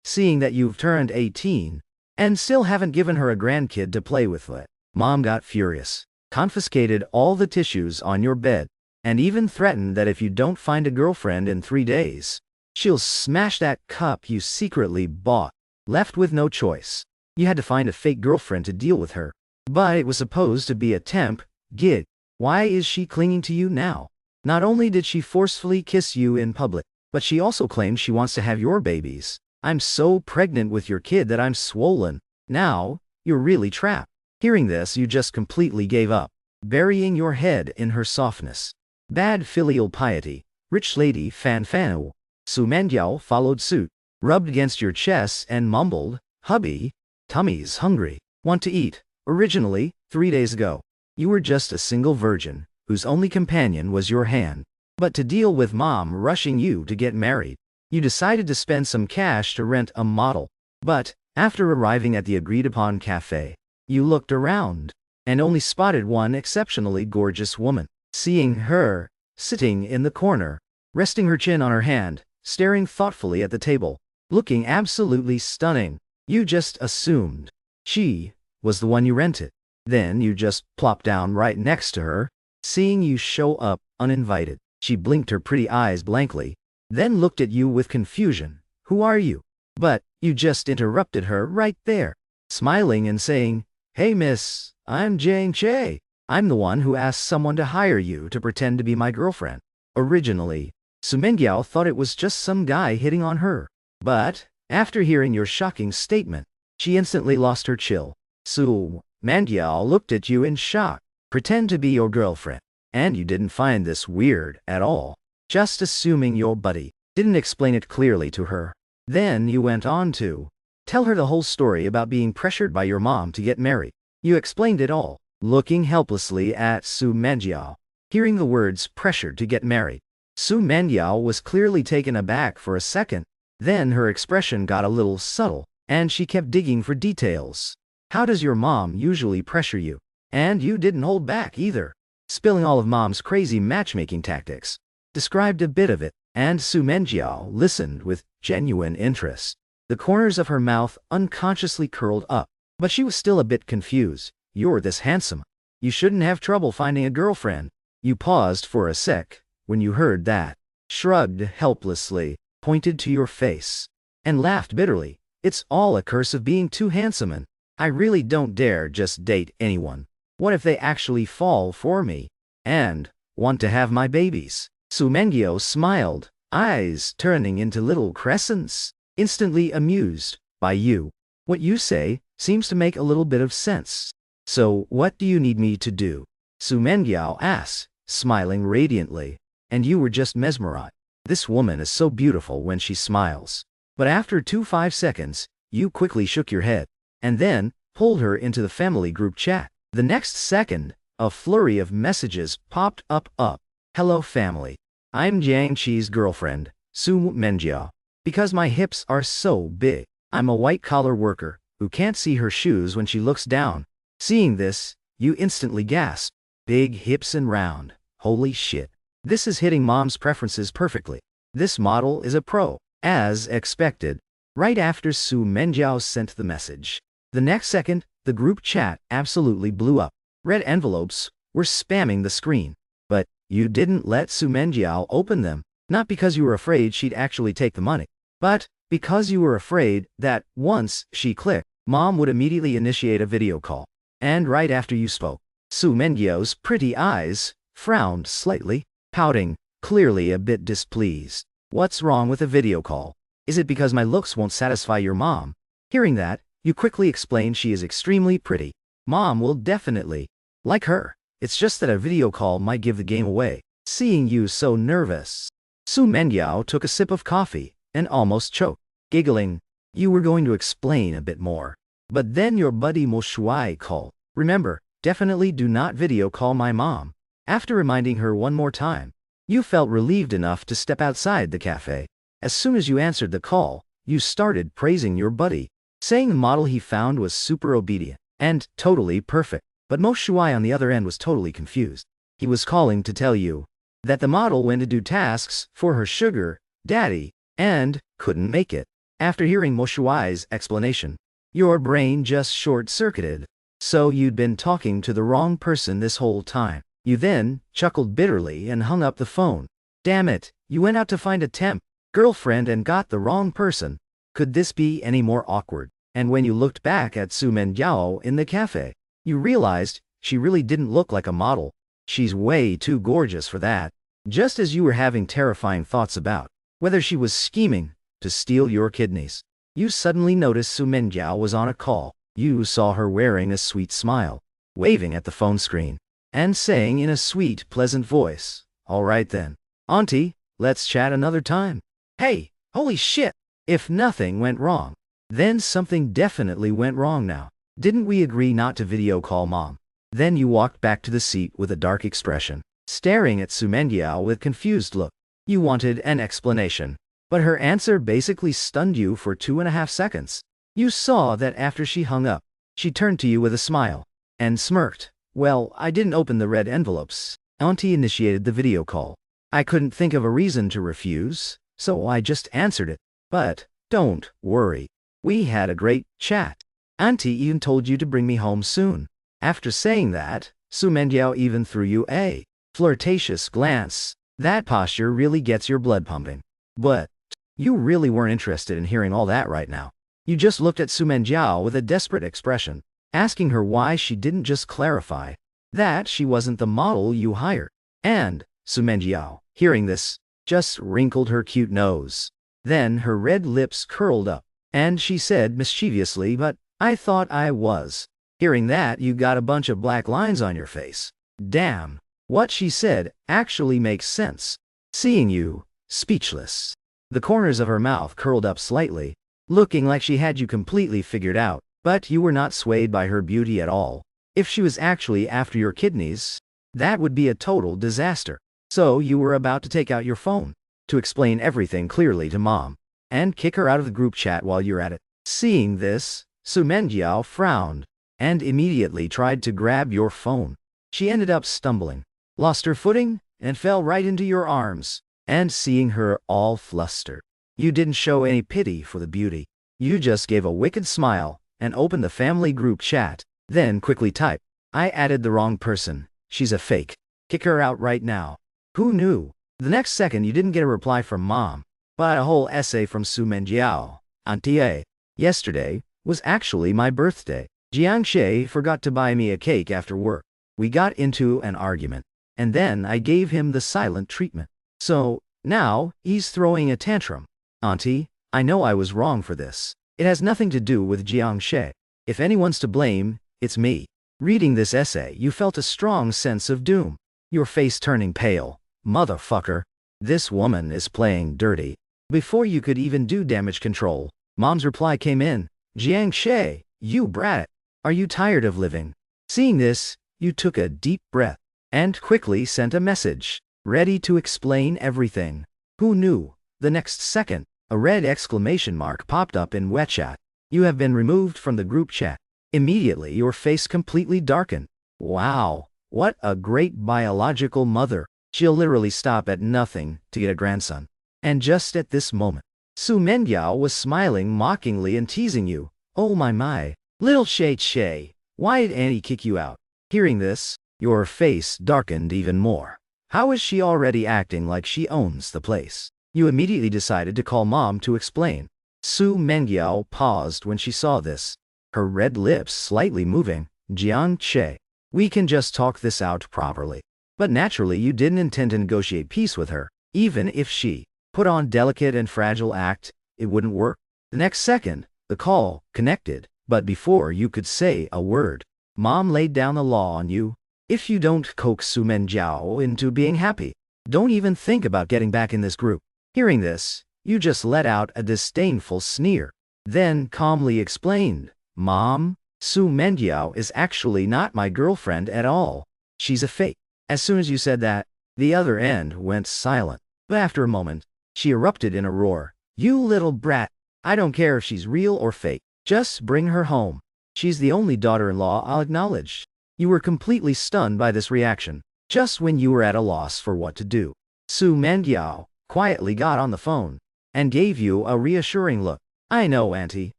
seeing that you've turned 18 and still haven't given her a grandkid to play with. Mom got furious, confiscated all the tissues on your bed, and even threatened that if you don't find a girlfriend in 3 days, she'll smash that cup you secretly bought. Left with no choice, you had to find a fake girlfriend to deal with her. But it was supposed to be a temp gig. Why is she clinging to you now? Not only did she forcefully kiss you in public, but she also claimed she wants to have your babies. I'm so pregnant with your kid that I'm swollen. Now, you're really trapped. Hearing this, you just completely gave up, burying your head in her softness. Bad filial piety. Rich lady Fan Fanu. Su Mendiao followed suit, rubbed against your chest and mumbled, "Hubby, tummy's hungry. Want to eat?" Originally, 3 days ago, you were just a single virgin, whose only companion was your hand. But to deal with mom rushing you to get married, you decided to spend some cash to rent a model. But, after arriving at the agreed-upon cafe, you looked around, and only spotted one exceptionally gorgeous woman. Seeing her, sitting in the corner, resting her chin on her hand, staring thoughtfully at the table, looking absolutely stunning, you just assumed she was the one you rented. Then you just plopped down right next to her. Seeing you show up uninvited, she blinked her pretty eyes blankly, then looked at you with confusion. "Who are you?" But you just interrupted her right there, smiling and saying, "Hey miss, I'm Jane Che. I'm the one who asked someone to hire you to pretend to be my girlfriend." Originally, Su Mengiao thought it was just some guy hitting on her. But, after hearing your shocking statement, she instantly lost her chill. Su Mengiao looked at you in shock. Pretend to be your girlfriend. And you didn't find this weird at all. Just assuming your buddy didn't explain it clearly to her. Then you went on to tell her the whole story about being pressured by your mom to get married. You explained it all, looking helplessly at Su Mengiao. Hearing the words pressured to get married, Su Mengiao was clearly taken aback for a second. Then her expression got a little subtle, and she kept digging for details. How does your mom usually pressure you? And you didn't hold back either, spilling all of mom's crazy matchmaking tactics. Described a bit of it, and Su Mengiao listened with genuine interest. The corners of her mouth unconsciously curled up, but she was still a bit confused. "You're this handsome. You shouldn't have trouble finding a girlfriend." You paused for a sec when you heard that, shrugged helplessly, pointed to your face, and laughed bitterly. "It's all a curse of being too handsome, and I really don't dare just date anyone. What if they actually fall for me and want to have my babies?" Su Mengiao smiled, eyes turning into little crescents, instantly amused by you. "What you say seems to make a little bit of sense. So what do you need me to do?" Su Mengiao asked, smiling radiantly. And you were just mesmerized. This woman is so beautiful when she smiles. But after 5 seconds, you quickly shook your head, and then pulled her into the family group chat. The next second, a flurry of messages popped up. "Hello family. I'm Jiang Qi's girlfriend, Su Menjiao. Because my hips are so big, I'm a white-collar worker who can't see her shoes when she looks down." Seeing this, you instantly gasped. Big hips and round. Holy shit. This is hitting mom's preferences perfectly. This model is a pro. As expected, right after Su Menjiao sent the message, the next second, the group chat absolutely blew up. Red envelopes were spamming the screen. But you didn't let Su Menjiao open them, not because you were afraid she'd actually take the money, but because you were afraid that once she clicked, mom would immediately initiate a video call. And right after you spoke, Su Mengiao's pretty eyes frowned slightly, pouting, clearly a bit displeased. "What's wrong with a video call? Is it because my looks won't satisfy your mom?" Hearing that, you quickly explained she is extremely pretty. Mom will definitely like her. It's just that a video call might give the game away. Seeing you so nervous, Su Mengiao took a sip of coffee and almost choked, giggling. You were going to explain a bit more. But then your buddy Mo Shuai called. "Remember, definitely do not video call my mom." After reminding her one more time, you felt relieved enough to step outside the cafe. As soon as you answered the call, you started praising your buddy, saying the model he found was super obedient and totally perfect. But Mo Shuai on the other end was totally confused. He was calling to tell you that the model went to do tasks for her sugar daddy and couldn't make it. After hearing Mo Shuai's explanation, your brain just short-circuited. So you'd been talking to the wrong person this whole time. You then chuckled bitterly and hung up the phone. Damn it, you went out to find a temp girlfriend and got the wrong person. Could this be any more awkward? And when you looked back at Su Menjiao in the cafe, you realized she really didn't look like a model. She's way too gorgeous for that. Just as you were having terrifying thoughts about whether she was scheming to steal your kidneys, you suddenly noticed Su Menjiao was on a call. You saw her wearing a sweet smile, waving at the phone screen, and saying in a sweet, pleasant voice, "All right then, Auntie, let's chat another time." Hey, holy shit! If nothing went wrong, then something definitely went wrong now. Didn't we agree not to video call Mom? Then you walked back to the seat with a dark expression, staring at Su Menjiao with confused look. You wanted an explanation, but her answer basically stunned you for 2.5 seconds. You saw that after she hung up, she turned to you with a smile and smirked. Well, I didn't open the red envelopes. Auntie initiated the video call. I couldn't think of a reason to refuse, so I just answered it. But don't worry. We had a great chat. Auntie even told you to bring me home soon. After saying that, Su Menjiao even threw you a flirtatious glance. That posture really gets your blood pumping. But you really weren't interested in hearing all that right now. You just looked at Su Menjiao with a desperate expression, asking her why she didn't just clarify that she wasn't the model you hired. And Su Menjiao, hearing this, just wrinkled her cute nose. Then her red lips curled up, and she said mischievously, "But I thought I was." Hearing that, you got a bunch of black lines on your face. Damn, what she said actually makes sense. Seeing you, speechless. The corners of her mouth curled up slightly, looking like she had you completely figured out, but you were not swayed by her beauty at all. If she was actually after your kidneys, that would be a total disaster. So you were about to take out your phone to explain everything clearly to Mom and kick her out of the group chat while you're at it. Seeing this, Su Menjiao frowned and immediately tried to grab your phone. She ended up stumbling, lost her footing, and fell right into your arms. And seeing her all flustered, you didn't show any pity for the beauty. You just gave a wicked smile and opened the family group chat, then quickly typed, "I added the wrong person. She's a fake. Kick her out right now." Who knew? The next second you didn't get a reply from Mom, but a whole essay from Su Menjiao. "Auntie, yesterday was actually my birthday. Jiangxie forgot to buy me a cake after work. We got into an argument, and then I gave him the silent treatment. So, now, he's throwing a tantrum. Auntie, I know I was wrong for this. It has nothing to do with Jiangxie. If anyone's to blame, it's me." Reading this essay, you felt a strong sense of doom, your face turning pale. Motherfucker. This woman is playing dirty. Before you could even do damage control, Mom's reply came in. "Jiangxie, you brat. Are you tired of living?" Seeing this, you took a deep breath and quickly sent a message, ready to explain everything. Who knew? The next second, a red exclamation mark popped up in WeChat. You have been removed from the group chat. Immediately, your face completely darkened. Wow, what a great biological mother. She'll literally stop at nothing to get a grandson. And just at this moment, Su Menjiao was smiling mockingly and teasing you. "Oh my, little Shay, why did Annie kick you out?" Hearing this, your face darkened even more. How is she already acting like she owns the place? You immediately decided to call Mom to explain. Su Menjiao paused when she saw this, her red lips slightly moving. "Jiangxie, we can just talk this out properly." But naturally you didn't intend to negotiate peace with her. Even if she put on delicate and fragile act, it wouldn't work. The next second, the call connected, but before you could say a word, Mom laid down the law on you. If you don't coax Su Menjiao into being happy, don't even think about getting back in this group. Hearing this, you just let out a disdainful sneer, then calmly explained, "Mom, Su Menjiao is actually not my girlfriend at all. She's a fake." As soon as you said that, the other end went silent. But after a moment, she erupted in a roar. "You little brat. I don't care if she's real or fake. Just bring her home. She's the only daughter-in-law I'll acknowledge." You were completely stunned by this reaction, just when you were at a loss for what to do. Su Menjiao quietly got on the phone and gave you a reassuring look. I know, Auntie.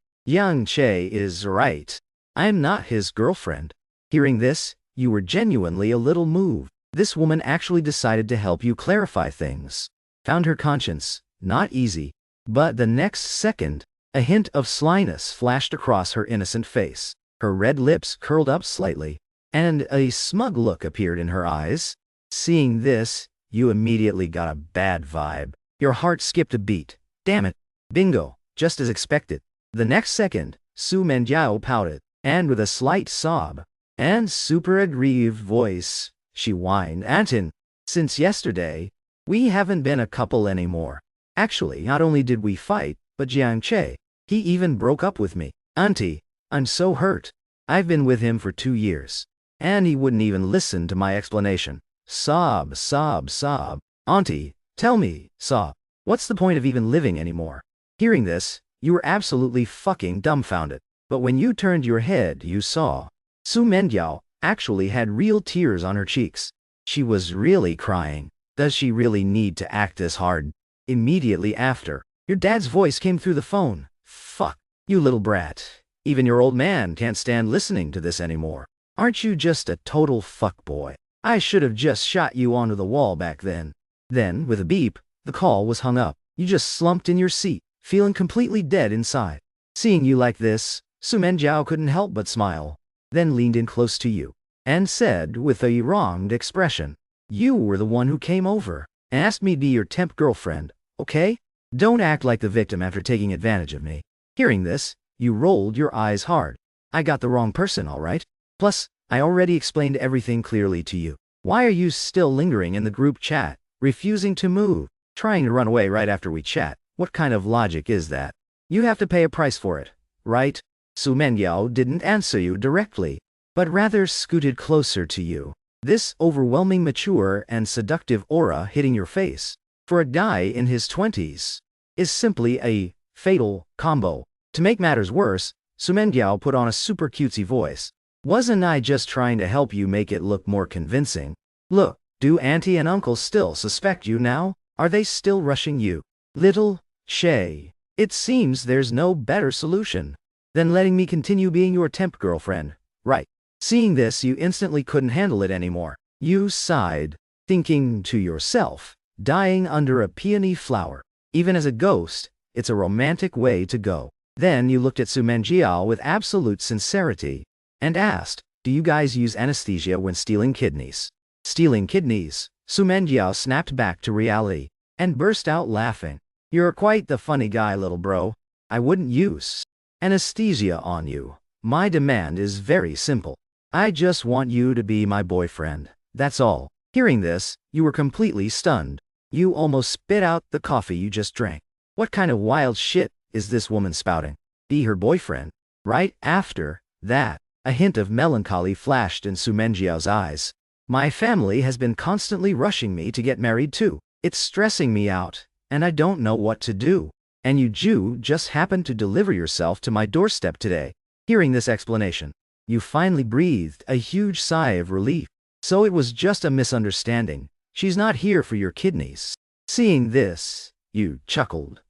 Young Che is right. I'm not his girlfriend. Hearing this, you were genuinely a little moved. This woman actually decided to help you clarify things. Found her conscience not easy, but the next second, a hint of slyness flashed across her innocent face. Her red lips curled up slightly, and a smug look appeared in her eyes. Seeing this, you immediately got a bad vibe. Your heart skipped a beat. Damn it. Bingo, just as expected. The next second, Su Menjiao pouted, and with a slight sob and super aggrieved voice, she whined, Anton, since yesterday, we haven't been a couple anymore. Actually, not only did we fight, but Jiang Che, he even broke up with me. Auntie, I'm so hurt. I've been with him for 2 years. And he wouldn't even listen to my explanation. Sob, sob, sob. Auntie, tell me, sob, what's the point of even living anymore? Hearing this, you were absolutely fucking dumbfounded. But when you turned your head, you saw Su Menjiao actually had real tears on her cheeks. She was really crying. Does she really need to act this hard? Immediately after, your dad's voice came through the phone. Fuck, you little brat. Even your old man can't stand listening to this anymore. Aren't you just a total fuckboy? I should have just shot you onto the wall back then. Then, with a beep, the call was hung up. You just slumped in your seat, feeling completely dead inside. Seeing you like this, Su Menjiao couldn't help but smile, then leaned in close to you, and said with a wronged expression, you were the one who came over and asked me to be your temp girlfriend, okay? Don't act like the victim after taking advantage of me. Hearing this, you rolled your eyes hard. I got the wrong person, all right? Plus, I already explained everything clearly to you. Why are you still lingering in the group chat, refusing to move, trying to run away right after we chat? What kind of logic is that? You have to pay a price for it, right? Su Menjiao didn't answer you directly, but rather scooted closer to you. This overwhelming mature and seductive aura hitting your face, for a guy in his 20s, is simply a fatal combo. To make matters worse, Su Menjiao put on a super cutesy voice. Wasn't I just trying to help you make it look more convincing? Look, do Auntie and Uncle still suspect you now? Are they still rushing you? Little Che, it seems there's no better solution than letting me continue being your temp girlfriend, right? Seeing this, you instantly couldn't handle it anymore. You sighed, thinking to yourself, dying under a peony flower. Even as a ghost, it's a romantic way to go. Then you looked at Su Menjiao with absolute sincerity and asked, do you guys use anesthesia when stealing kidneys? Stealing kidneys? Su Menjiao snapped back to reality and burst out laughing. You're quite the funny guy, little bro. I wouldn't use anesthesia on you. My demand is very simple. I just want you to be my boyfriend. That's all. Hearing this, you were completely stunned. You almost spit out the coffee you just drank. What kind of wild shit is this woman spouting? Be her boyfriend? Right after that, a hint of melancholy flashed in Su Menjiao's eyes. My family has been constantly rushing me to get married too. It's stressing me out, and I don't know what to do. And you just happened to deliver yourself to my doorstep today. Hearing this explanation, you finally breathed a huge sigh of relief. So it was just a misunderstanding. She's not here for your kidneys. Seeing this, you chuckled.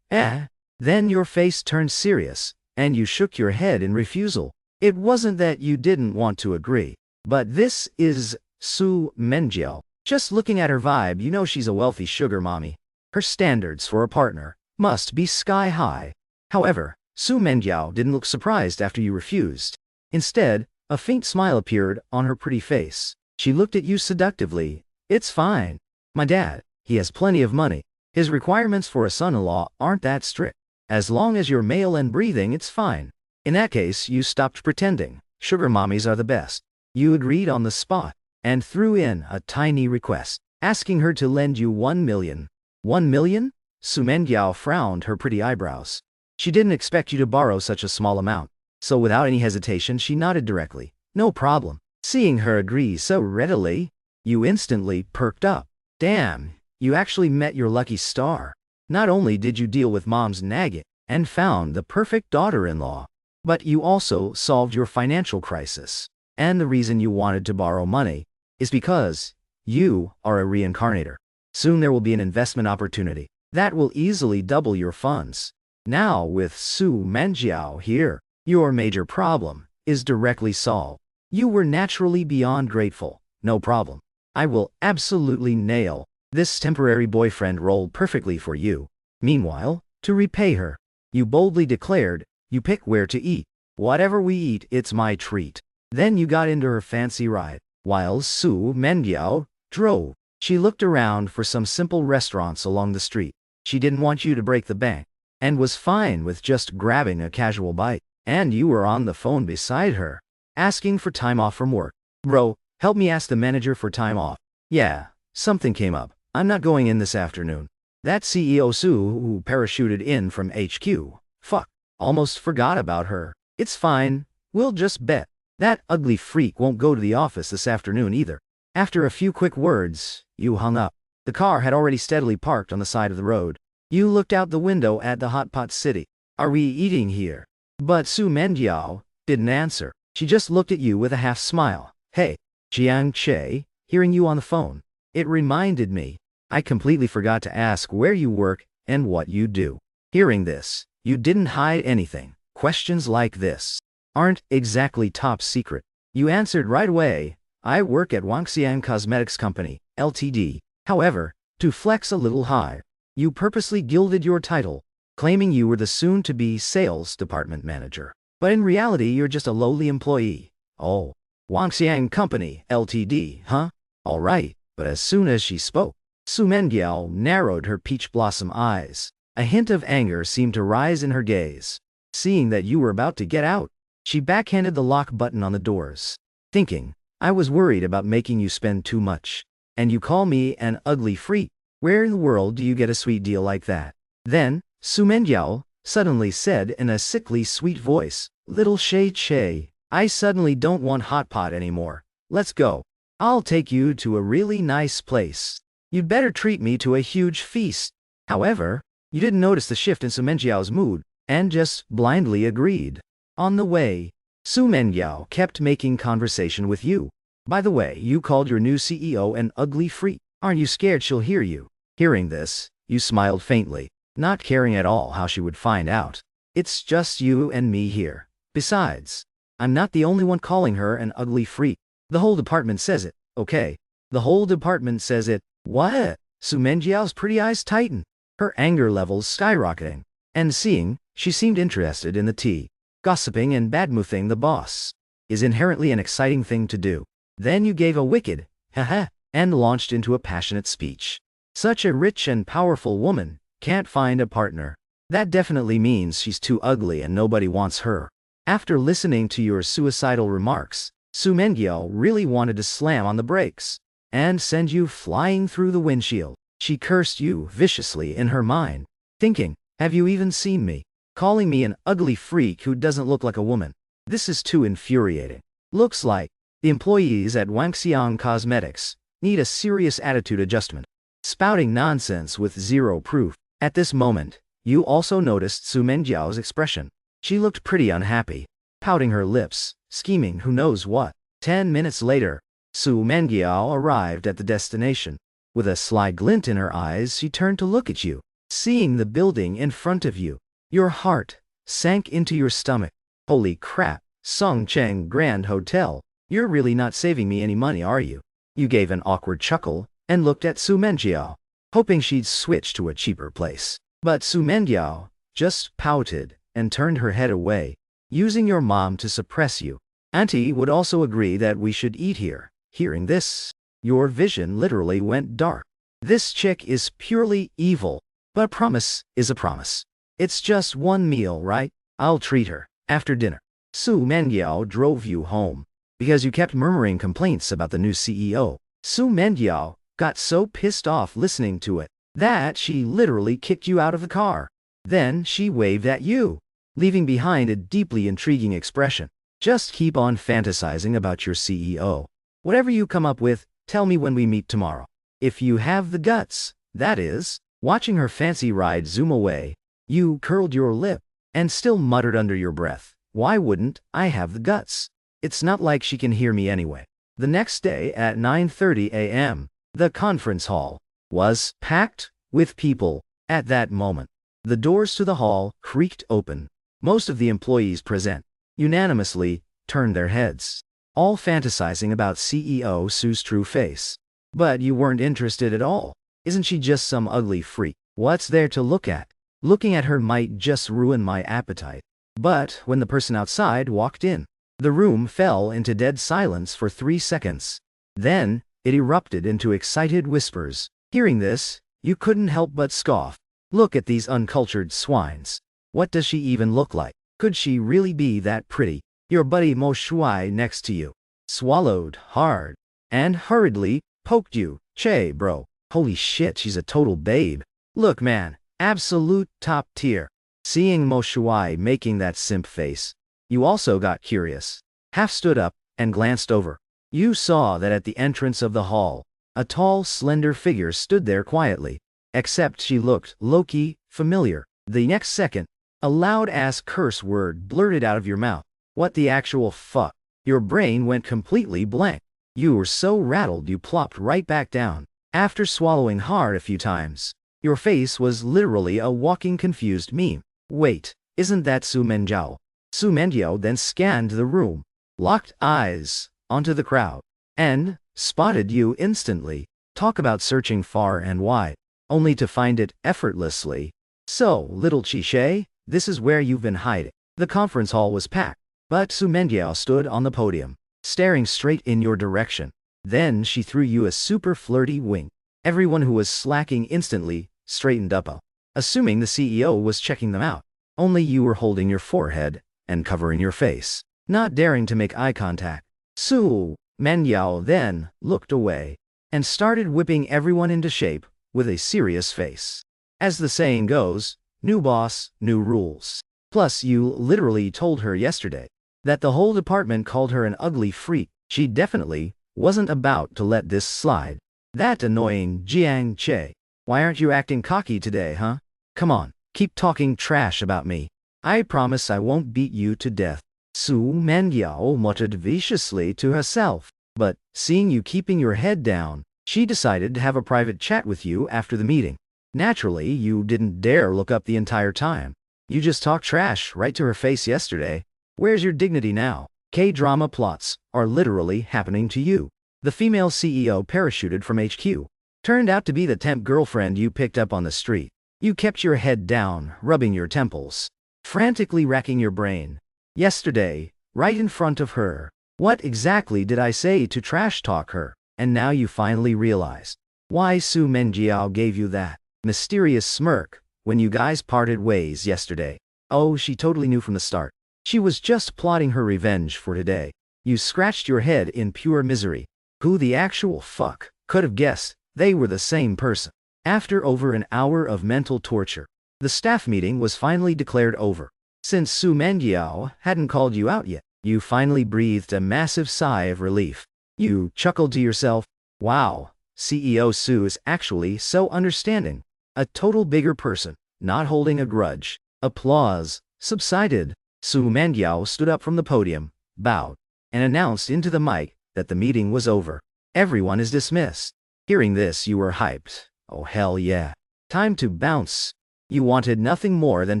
Then your face turned serious, and you shook your head in refusal. It wasn't that you didn't want to agree, but this is Su Menjiao. Just looking at her vibe, you know she's a wealthy sugar mommy. Her standards for a partner must be sky high. However, Su Menjiao didn't look surprised after you refused. Instead, a faint smile appeared on her pretty face. She looked at you seductively. It's fine. My dad, he has plenty of money. His requirements for a son-in-law aren't that strict. As long as you're male and breathing, it's fine. In that case, you stopped pretending. Sugar mommies are the best. You agreed on the spot, and threw in a tiny request, asking her to lend you 1 million. 1 million? Su Menjiao frowned her pretty eyebrows. She didn't expect you to borrow such a small amount, so without any hesitation she nodded directly. No problem. Seeing her agree so readily, you instantly perked up. Damn, you actually met your lucky star. Not only did you deal with mom's nagging and found the perfect daughter-in-law, but you also solved your financial crisis. And the reason you wanted to borrow money is because you are a reincarnator. Soon there will be an investment opportunity that will easily double your funds. Now with Su Menjiao here, your major problem is directly solved. You were naturally beyond grateful. No problem. I will absolutely nail this temporary boyfriend role perfectly for you. Meanwhile, to repay her, you boldly declared, you pick where to eat. Whatever we eat, it's my treat. Then you got into her fancy ride. While Su Menjiao drove, she looked around for some simple restaurants along the street. She didn't want you to break the bank, and was fine with just grabbing a casual bite. And you were on the phone beside her, asking for time off from work. Bro, help me ask the manager for time off. Yeah, something came up. I'm not going in this afternoon. That CEO Su who parachuted in from HQ. Fuck, almost forgot about her. It's fine, we'll just bet. That ugly freak won't go to the office this afternoon either. After a few quick words, you hung up. The car had already steadily parked on the side of the road. You looked out the window at the hot pot city. Are we eating here? But Su Menjiao didn't answer. She just looked at you with a half smile. Hey, Jiang Che, hearing you on the phone. It reminded me. I completely forgot to ask where you work and what you do. Hearing this, you didn't hide anything. Questions like this aren't exactly top secret. You answered right away. I work at Wangxiang Cosmetics Company, Ltd. However, to flex a little high, you purposely gilded your title, claiming you were the soon-to-be sales department manager. But in reality, you're just a lowly employee. Oh, Wangxiang Company, Ltd., huh? All right. But as soon as she spoke, Su Menjiao narrowed her peach blossom eyes. A hint of anger seemed to rise in her gaze. Seeing that you were about to get out, she backhanded the lock button on the doors, thinking, I was worried about making you spend too much. And you call me an ugly freak. Where in the world do you get a sweet deal like that? Then, Su Menjiao suddenly said in a sickly sweet voice, Little Shay Che, I suddenly don't want hot pot anymore. Let's go. I'll take you to a really nice place. You'd better treat me to a huge feast. However, you didn't notice the shift in Su Menjiao's mood, and just blindly agreed. On the way, Su Menjiao kept making conversation with you. By the way, you called your new CEO an ugly freak. Aren't you scared she'll hear you? Hearing this, you smiled faintly, not caring at all how she would find out. It's just you and me here. Besides, I'm not the only one calling her an ugly freak. The whole department says it, okay? The whole department says it. What? Su Menjiao's pretty eyes tightened, her anger levels skyrocketing. And seeing, she seemed interested in the tea. Gossiping and badmouthing the boss is inherently an exciting thing to do. Then you gave a wicked, haha, and launched into a passionate speech. Such a rich and powerful woman can't find a partner. That definitely means she's too ugly and nobody wants her. After listening to your suicidal remarks, Su Menjiao really wanted to slam on the brakes and send you flying through the windshield. She cursed you viciously in her mind, thinking, have you even seen me? Calling me an ugly freak who doesn't look like a woman. This is too infuriating. Looks like the employees at Wangxiang Cosmetics need a serious attitude adjustment. Spouting nonsense with zero proof. At this moment, you also noticed Su Menjiao's expression. She looked pretty unhappy, pouting her lips, scheming who knows what. 10 minutes later, Su Menjiao arrived at the destination. With a sly glint in her eyes, she turned to look at you. Seeing the building in front of you, your heart sank into your stomach. Holy crap, Songcheng Grand Hotel. You're really not saving me any money, are you? You gave an awkward chuckle and looked at Su Menjiao, hoping she'd switch to a cheaper place. But Su Menjiao just pouted and turned her head away, using your mom to suppress you. Auntie would also agree that we should eat here. Hearing this, your vision literally went dark. This chick is purely evil, but a promise is a promise. It's just one meal, right? I'll treat her. After dinner, Su Menjiao drove you home because you kept murmuring complaints about the new CEO. Su Menjiao got so pissed off listening to it that she literally kicked you out of the car. Then she waved at you, leaving behind a deeply intriguing expression. Just keep on fantasizing about your CEO. Whatever you come up with, tell me when we meet tomorrow. If you have the guts, that is. Watching her fancy ride zoom away, you curled your lip and still muttered under your breath, why wouldn't I have the guts? It's not like she can hear me anyway. The next day at 9:30 a.m., the conference hall was packed with people. At that moment, The doors to the hall creaked open. Most of the employees present unanimously turned their heads, all fantasizing about CEO Sue's true face. But you weren't interested at all. Isn't she just some ugly freak? What's there to look at? Looking at her might just ruin my appetite. But when the person outside walked in, the room fell into dead silence for 3 seconds. Then, it erupted into excited whispers. Hearing this, you couldn't help but scoff. Look at these uncultured swines. What does she even look like? Could she really be that pretty? Your buddy Mo Shuai next to you swallowed hard and hurriedly poked you. Che, bro. Holy shit, she's a total babe. Look, man, absolute top tier. Seeing Mo Shuai making that simp face, you also got curious. Half stood up and glanced over. You saw that at the entrance of the hall, a tall, slender figure stood there quietly. Except she looked low-key familiar. The next second, a loud-ass curse word blurted out of your mouth. What the actual fuck? Your brain went completely blank. You were so rattled you plopped right back down. After swallowing hard a few times, your face was literally a walking confused meme. Wait, isn't that Su Menjiao? Su Menjiao then scanned the room, locked eyes onto the crowd, and spotted you instantly. Talk about searching far and wide, only to find it effortlessly. So, little Chi-Che, this is where you've been hiding. The conference hall was packed, but Su Menjiao stood on the podium, staring straight in your direction. Then she threw you a super flirty wink. Everyone who was slacking instantly straightened up, assuming the CEO was checking them out. Only you were holding your forehead and covering your face, not daring to make eye contact. Su Menjiao then looked away and started whipping everyone into shape with a serious face. As the saying goes, new boss, new rules. Plus, you literally told her yesterday that the whole department called her an ugly freak. She definitely wasn't about to let this slide. That annoying Jiang Che. Why aren't you acting cocky today, huh? Come on, keep talking trash about me. I promise I won't beat you to death. Su Menjiao muttered viciously to herself. But, seeing you keeping your head down, she decided to have a private chat with you after the meeting. Naturally, you didn't dare look up the entire time. You just talked trash right to her face yesterday. Where's your dignity now? K-drama plots are literally happening to you. The female CEO parachuted from HQ. Turned out to be the temp girlfriend you picked up on the street. You kept your head down, rubbing your temples, frantically racking your brain. Yesterday, right in front of her. What exactly did I say to trash talk her? And now you finally realize why Su Menjiao gave you that mysterious smirk when you guys parted ways yesterday. Oh, she totally knew from the start. She was just plotting her revenge for today. You scratched your head in pure misery. Who the actual fuck could have guessed they were the same person? After over an hour of mental torture, the staff meeting was finally declared over. Since Su Menjiao hadn't called you out yet, you finally breathed a massive sigh of relief. You chuckled to yourself, wow, CEO Su is actually so understanding. A total bigger person, not holding a grudge. Applause subsided. Su Menjiao stood up from the podium, bowed, and announced into the mic that the meeting was over. Everyone is dismissed. Hearing this, you were hyped. Oh hell yeah. Time to bounce. You wanted nothing more than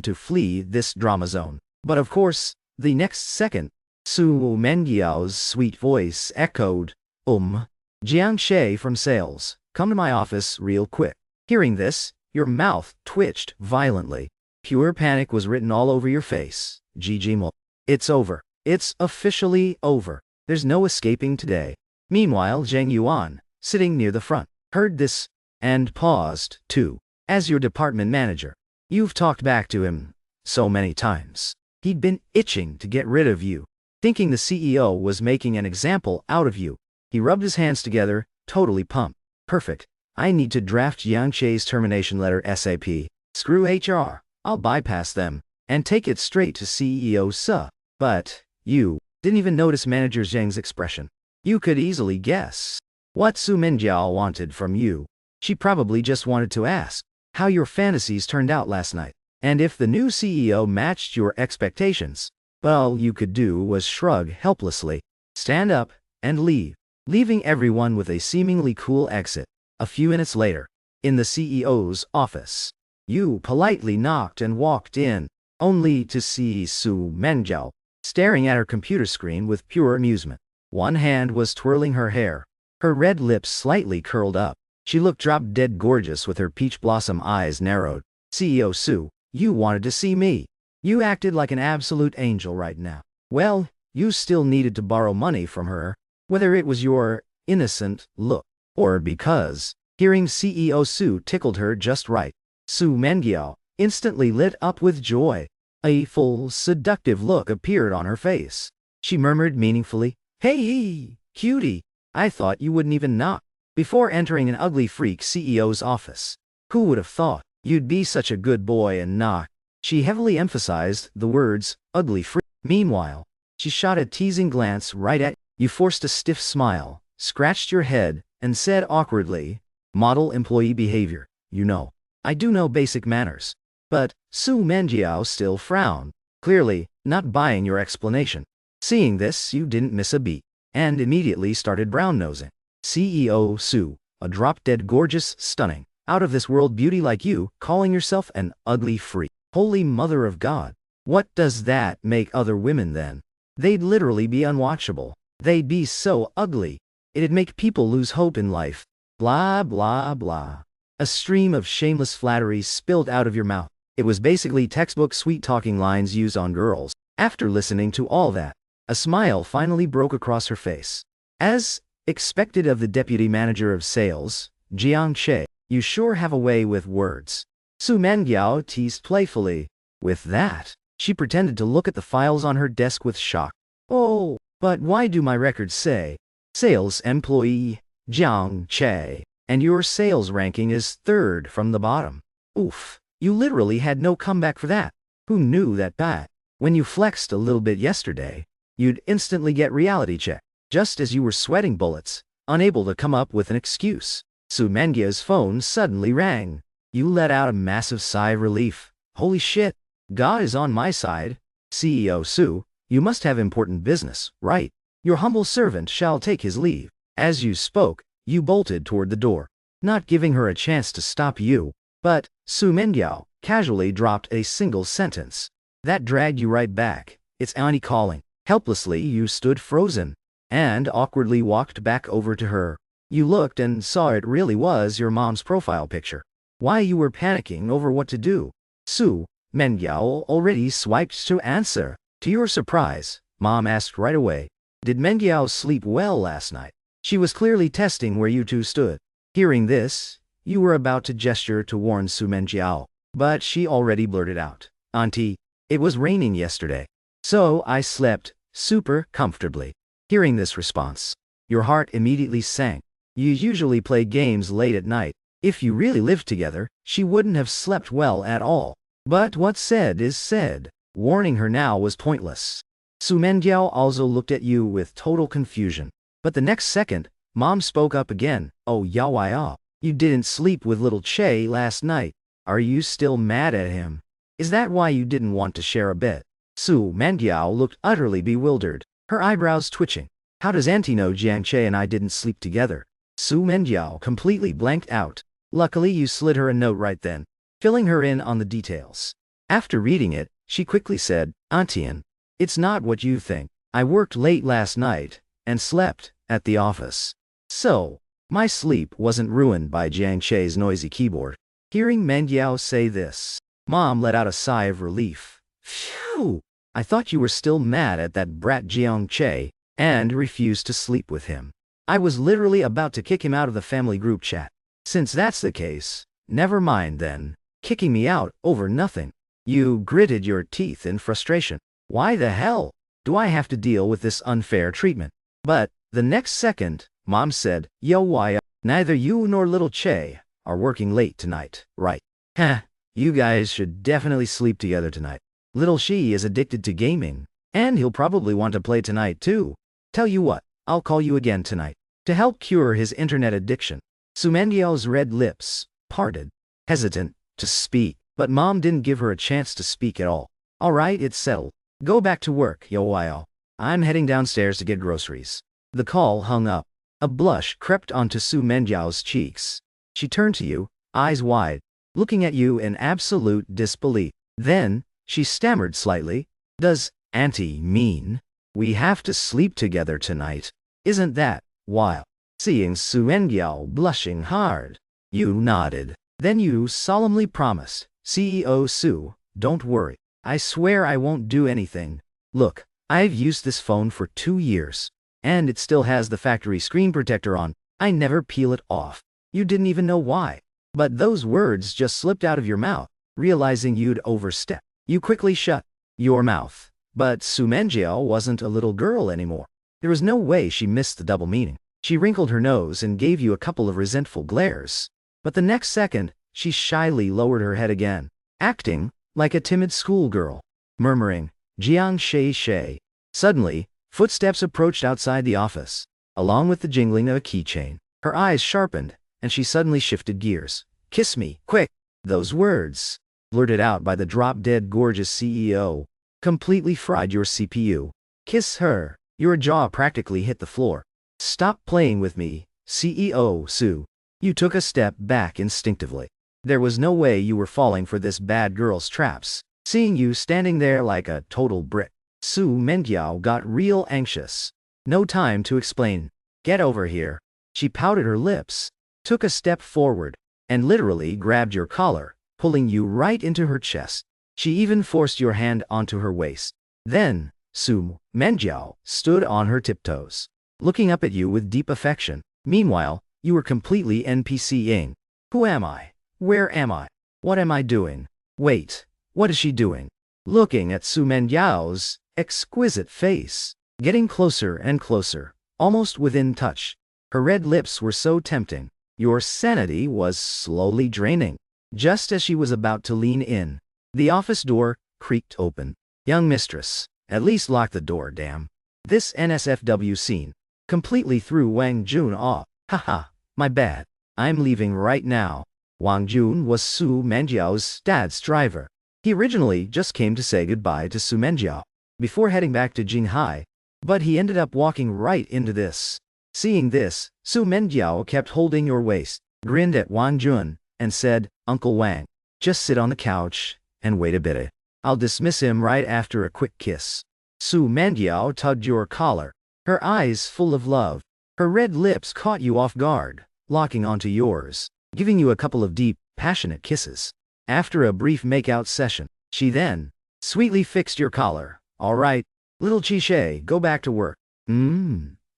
to flee this drama zone. But of course, the next second, Su Menjiao's sweet voice echoed, Jiang She from sales, come to my office real quick. Hearing this, your mouth twitched violently. Pure panic was written all over your face. GG. It's over. It's officially over. There's no escaping today. Meanwhile, Zheng Yuan, sitting near the front, heard this and paused, too. As your department manager, you've talked back to him so many times. He'd been itching to get rid of you, thinking the CEO was making an example out of you. He rubbed his hands together, totally pumped. Perfect. I need to draft Yang Che's termination letter ASAP. Screw HR. I'll bypass them and take it straight to CEO Su. But you didn't even notice Manager Zheng's expression. You could easily guess what Su Menjiao wanted from you. She probably just wanted to ask how your fantasies turned out last night, and if the new CEO matched your expectations. But all you could do was shrug helplessly, stand up, and leave, leaving everyone with a seemingly cool exit. A few minutes later, in the CEO's office, You politely knocked and walked in, only to see Su Menjiao staring at her computer screen with pure amusement. One hand was twirling her hair, her red lips slightly curled up. She looked drop-dead gorgeous with her peach blossom eyes narrowed. CEO Su, you wanted to see me. You acted like an absolute angel right now. Well, you still needed to borrow money from her, whether it was your innocent look or because hearing CEO Su tickled her just right. Su Menjiao instantly lit up with joy. A full, seductive look appeared on her face. She murmured meaningfully, "Hey, cutie, I thought you wouldn't even knock before entering an ugly freak CEO's office. Who would have thought you'd be such a good boy and knock?" She heavily emphasized the words, ugly freak. Meanwhile, she shot a teasing glance right at you, forced a stiff smile, scratched your head, and said awkwardly, "Model employee behavior, you know. I do know basic manners." But Su Menjiao still frowned, clearly not buying your explanation. Seeing this, you didn't miss a beat, and immediately started brown-nosing. CEO Su, a drop-dead gorgeous, stunning, out-of-this-world beauty like you, calling yourself an ugly freak. Holy Mother of God. What does that make other women then? They'd literally be unwatchable. They'd be so ugly. It'd make people lose hope in life. Blah, blah, blah. A stream of shameless flattery spilled out of your mouth. It was basically textbook sweet-talking lines used on girls. After listening to all that, a smile finally broke across her face. As expected of the deputy manager of sales, Jiang Che, you sure have a way with words. Su Menjiao teased playfully. With that, she pretended to look at the files on her desk with shock. Oh, but why do my records say, sales employee, Jiang Che, and your sales ranking is third from the bottom? Oof, you literally had no comeback for that. Who knew that when you flexed a little bit yesterday, you'd instantly get reality check, just as you were sweating bullets, unable to come up with an excuse. Su Menjiao's phone suddenly rang. You let out a massive sigh of relief. Holy shit, God is on my side. CEO Su, you must have important business, right? Your humble servant shall take his leave. As you spoke, you bolted toward the door, not giving her a chance to stop you. But Su Menjiao casually dropped a single sentence. That dragged you right back. It's Auntie calling. Helplessly, you stood frozen and awkwardly walked back over to her. You looked and saw it really was your mom's profile picture. Why you were panicking over what to do? Su Menjiao already swiped to answer. To your surprise, Mom asked right away, "Did Menjiao sleep well last night?" She was clearly testing where you two stood. Hearing this, you were about to gesture to warn Su Menjiao, but she already blurted out, "Auntie, it was raining yesterday, so I slept super comfortably." Hearing this response, your heart immediately sank. You usually play games late at night. If you really lived together, she wouldn't have slept well at all. But what's said is said. Warning her now was pointless. Su Menjiao also looked at you with total confusion. But the next second, Mom spoke up again. "Oh Yao, you didn't sleep with little Che last night. Are you still mad at him? Is that why you didn't want to share a bed?" Su Menjiao looked utterly bewildered, her eyebrows twitching. "How does Auntie know Jiang Che and I didn't sleep together?" Su Menjiao completely blanked out. Luckily you slid her a note right then, filling her in on the details. After reading it, she quickly said, "Auntie, it's not what you think. I worked late last night and slept at the office. So, my sleep wasn't ruined by Jiang Che's noisy keyboard." Hearing Menjiao say this, Mom let out a sigh of relief. "Phew! I thought you were still mad at that brat Jiang Che and refused to sleep with him. I was literally about to kick him out of the family group chat. Since that's the case, never mind then. Kicking me out over nothing." You gritted your teeth in frustration. Why the hell do I have to deal with this unfair treatment? But the next second, Mom said, "Yo, why? Neither you nor little Che are working late tonight, right? Heh, you guys should definitely sleep together tonight. Little She is addicted to gaming, and he'll probably want to play tonight too. Tell you what, I'll call you again tonight to help cure his internet addiction." Su Menjiao's red lips parted, hesitant to speak, but Mom didn't give her a chance to speak at all. "All right, it's settled. Go back to work, Yo. I'm heading downstairs to get groceries." The call hung up. A blush crept onto Su Menjiao's cheeks. She turned to you, eyes wide. looking at you in absolute disbelief. Then, she stammered slightly, "Does Auntie mean we have to sleep together tonight? Isn't that wild?" Seeing Su Mengyao blushing hard, you nodded. Then you solemnly promised, "CEO Su, don't worry. I swear I won't do anything. Look, I've used this phone for 2 years, and it still has the factory screen protector on. I never peel it off." You didn't even know why. But those words just slipped out of your mouth. Realizing you'd overstepped, you quickly shut your mouth. But Su Menjiao wasn't a little girl anymore. There was no way she missed the double meaning. She wrinkled her nose and gave you a couple of resentful glares. But the next second, she shyly lowered her head again, acting like a timid schoolgirl, murmuring, "Jiang Shay Shay." Suddenly, footsteps approached outside the office, along with the jingling of a keychain. Her eyes sharpened, and she suddenly shifted gears. "Kiss me, quick!" Those words, blurted out by the drop-dead gorgeous CEO, completely fried your CPU. Kiss her. Your jaw practically hit the floor. "Stop playing with me, CEO Su." You took a step back instinctively. There was no way you were falling for this bad girl's traps. Seeing you standing there like a total brick, Su Mengyao got real anxious. No time to explain. "Get over here." She pouted her lips, took a step forward, and literally grabbed your collar, pulling you right into her chest. She even forced your hand onto her waist. Then, Su Menjiao stood on her tiptoes, looking up at you with deep affection. Meanwhile, you were completely NPCing. Who am I? Where am I? What am I doing? Wait, what is she doing? Looking at Su Menjiao's exquisite face, getting closer and closer, almost within touch. Her red lips were so tempting. Your sanity was slowly draining. Just as she was about to lean in, the office door creaked open. "Young mistress, at least lock the door, damn." This NSFW scene completely threw Wang Jun off. "Haha, my bad. I'm leaving right now." Wang Jun was Su Menjiao's dad's driver. He originally just came to say goodbye to Su Menjiao before heading back to Jinghai, but he ended up walking right into this. Seeing this, Su Menjiao kept holding your waist, grinned at Wang Jun, and said, "Uncle Wang, just sit on the couch and wait a bit. I'll dismiss him right after a quick kiss." Su Menjiao tugged your collar, her eyes full of love. Her red lips caught you off guard, locking onto yours, giving you a couple of deep, passionate kisses. After a brief make-out session, she then sweetly fixed your collar. "All right, little Cliche, go back to work."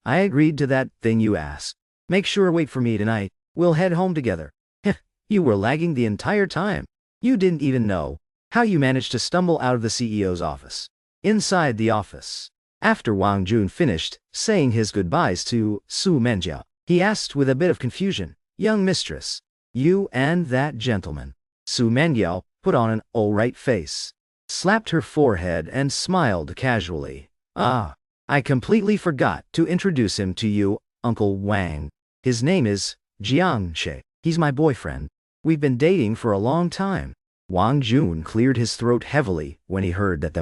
I agreed to that thing you asked. "Make sure wait for me tonight. We'll head home together." You were lagging the entire time. You didn't even know how you managed to stumble out of the CEO's office. Inside the office, after Wang Jun finished saying his goodbyes to Su Menjiao, he asked with a bit of confusion, "Young mistress, you and that gentleman?" Su Menjiao put on an all-right face, slapped her forehead and smiled casually. "Ah, I completely forgot to introduce him to you, Uncle Wang. His name is Jiang She. He's my boyfriend. We've been dating for a long time." Wang Jun cleared his throat heavily when he heard that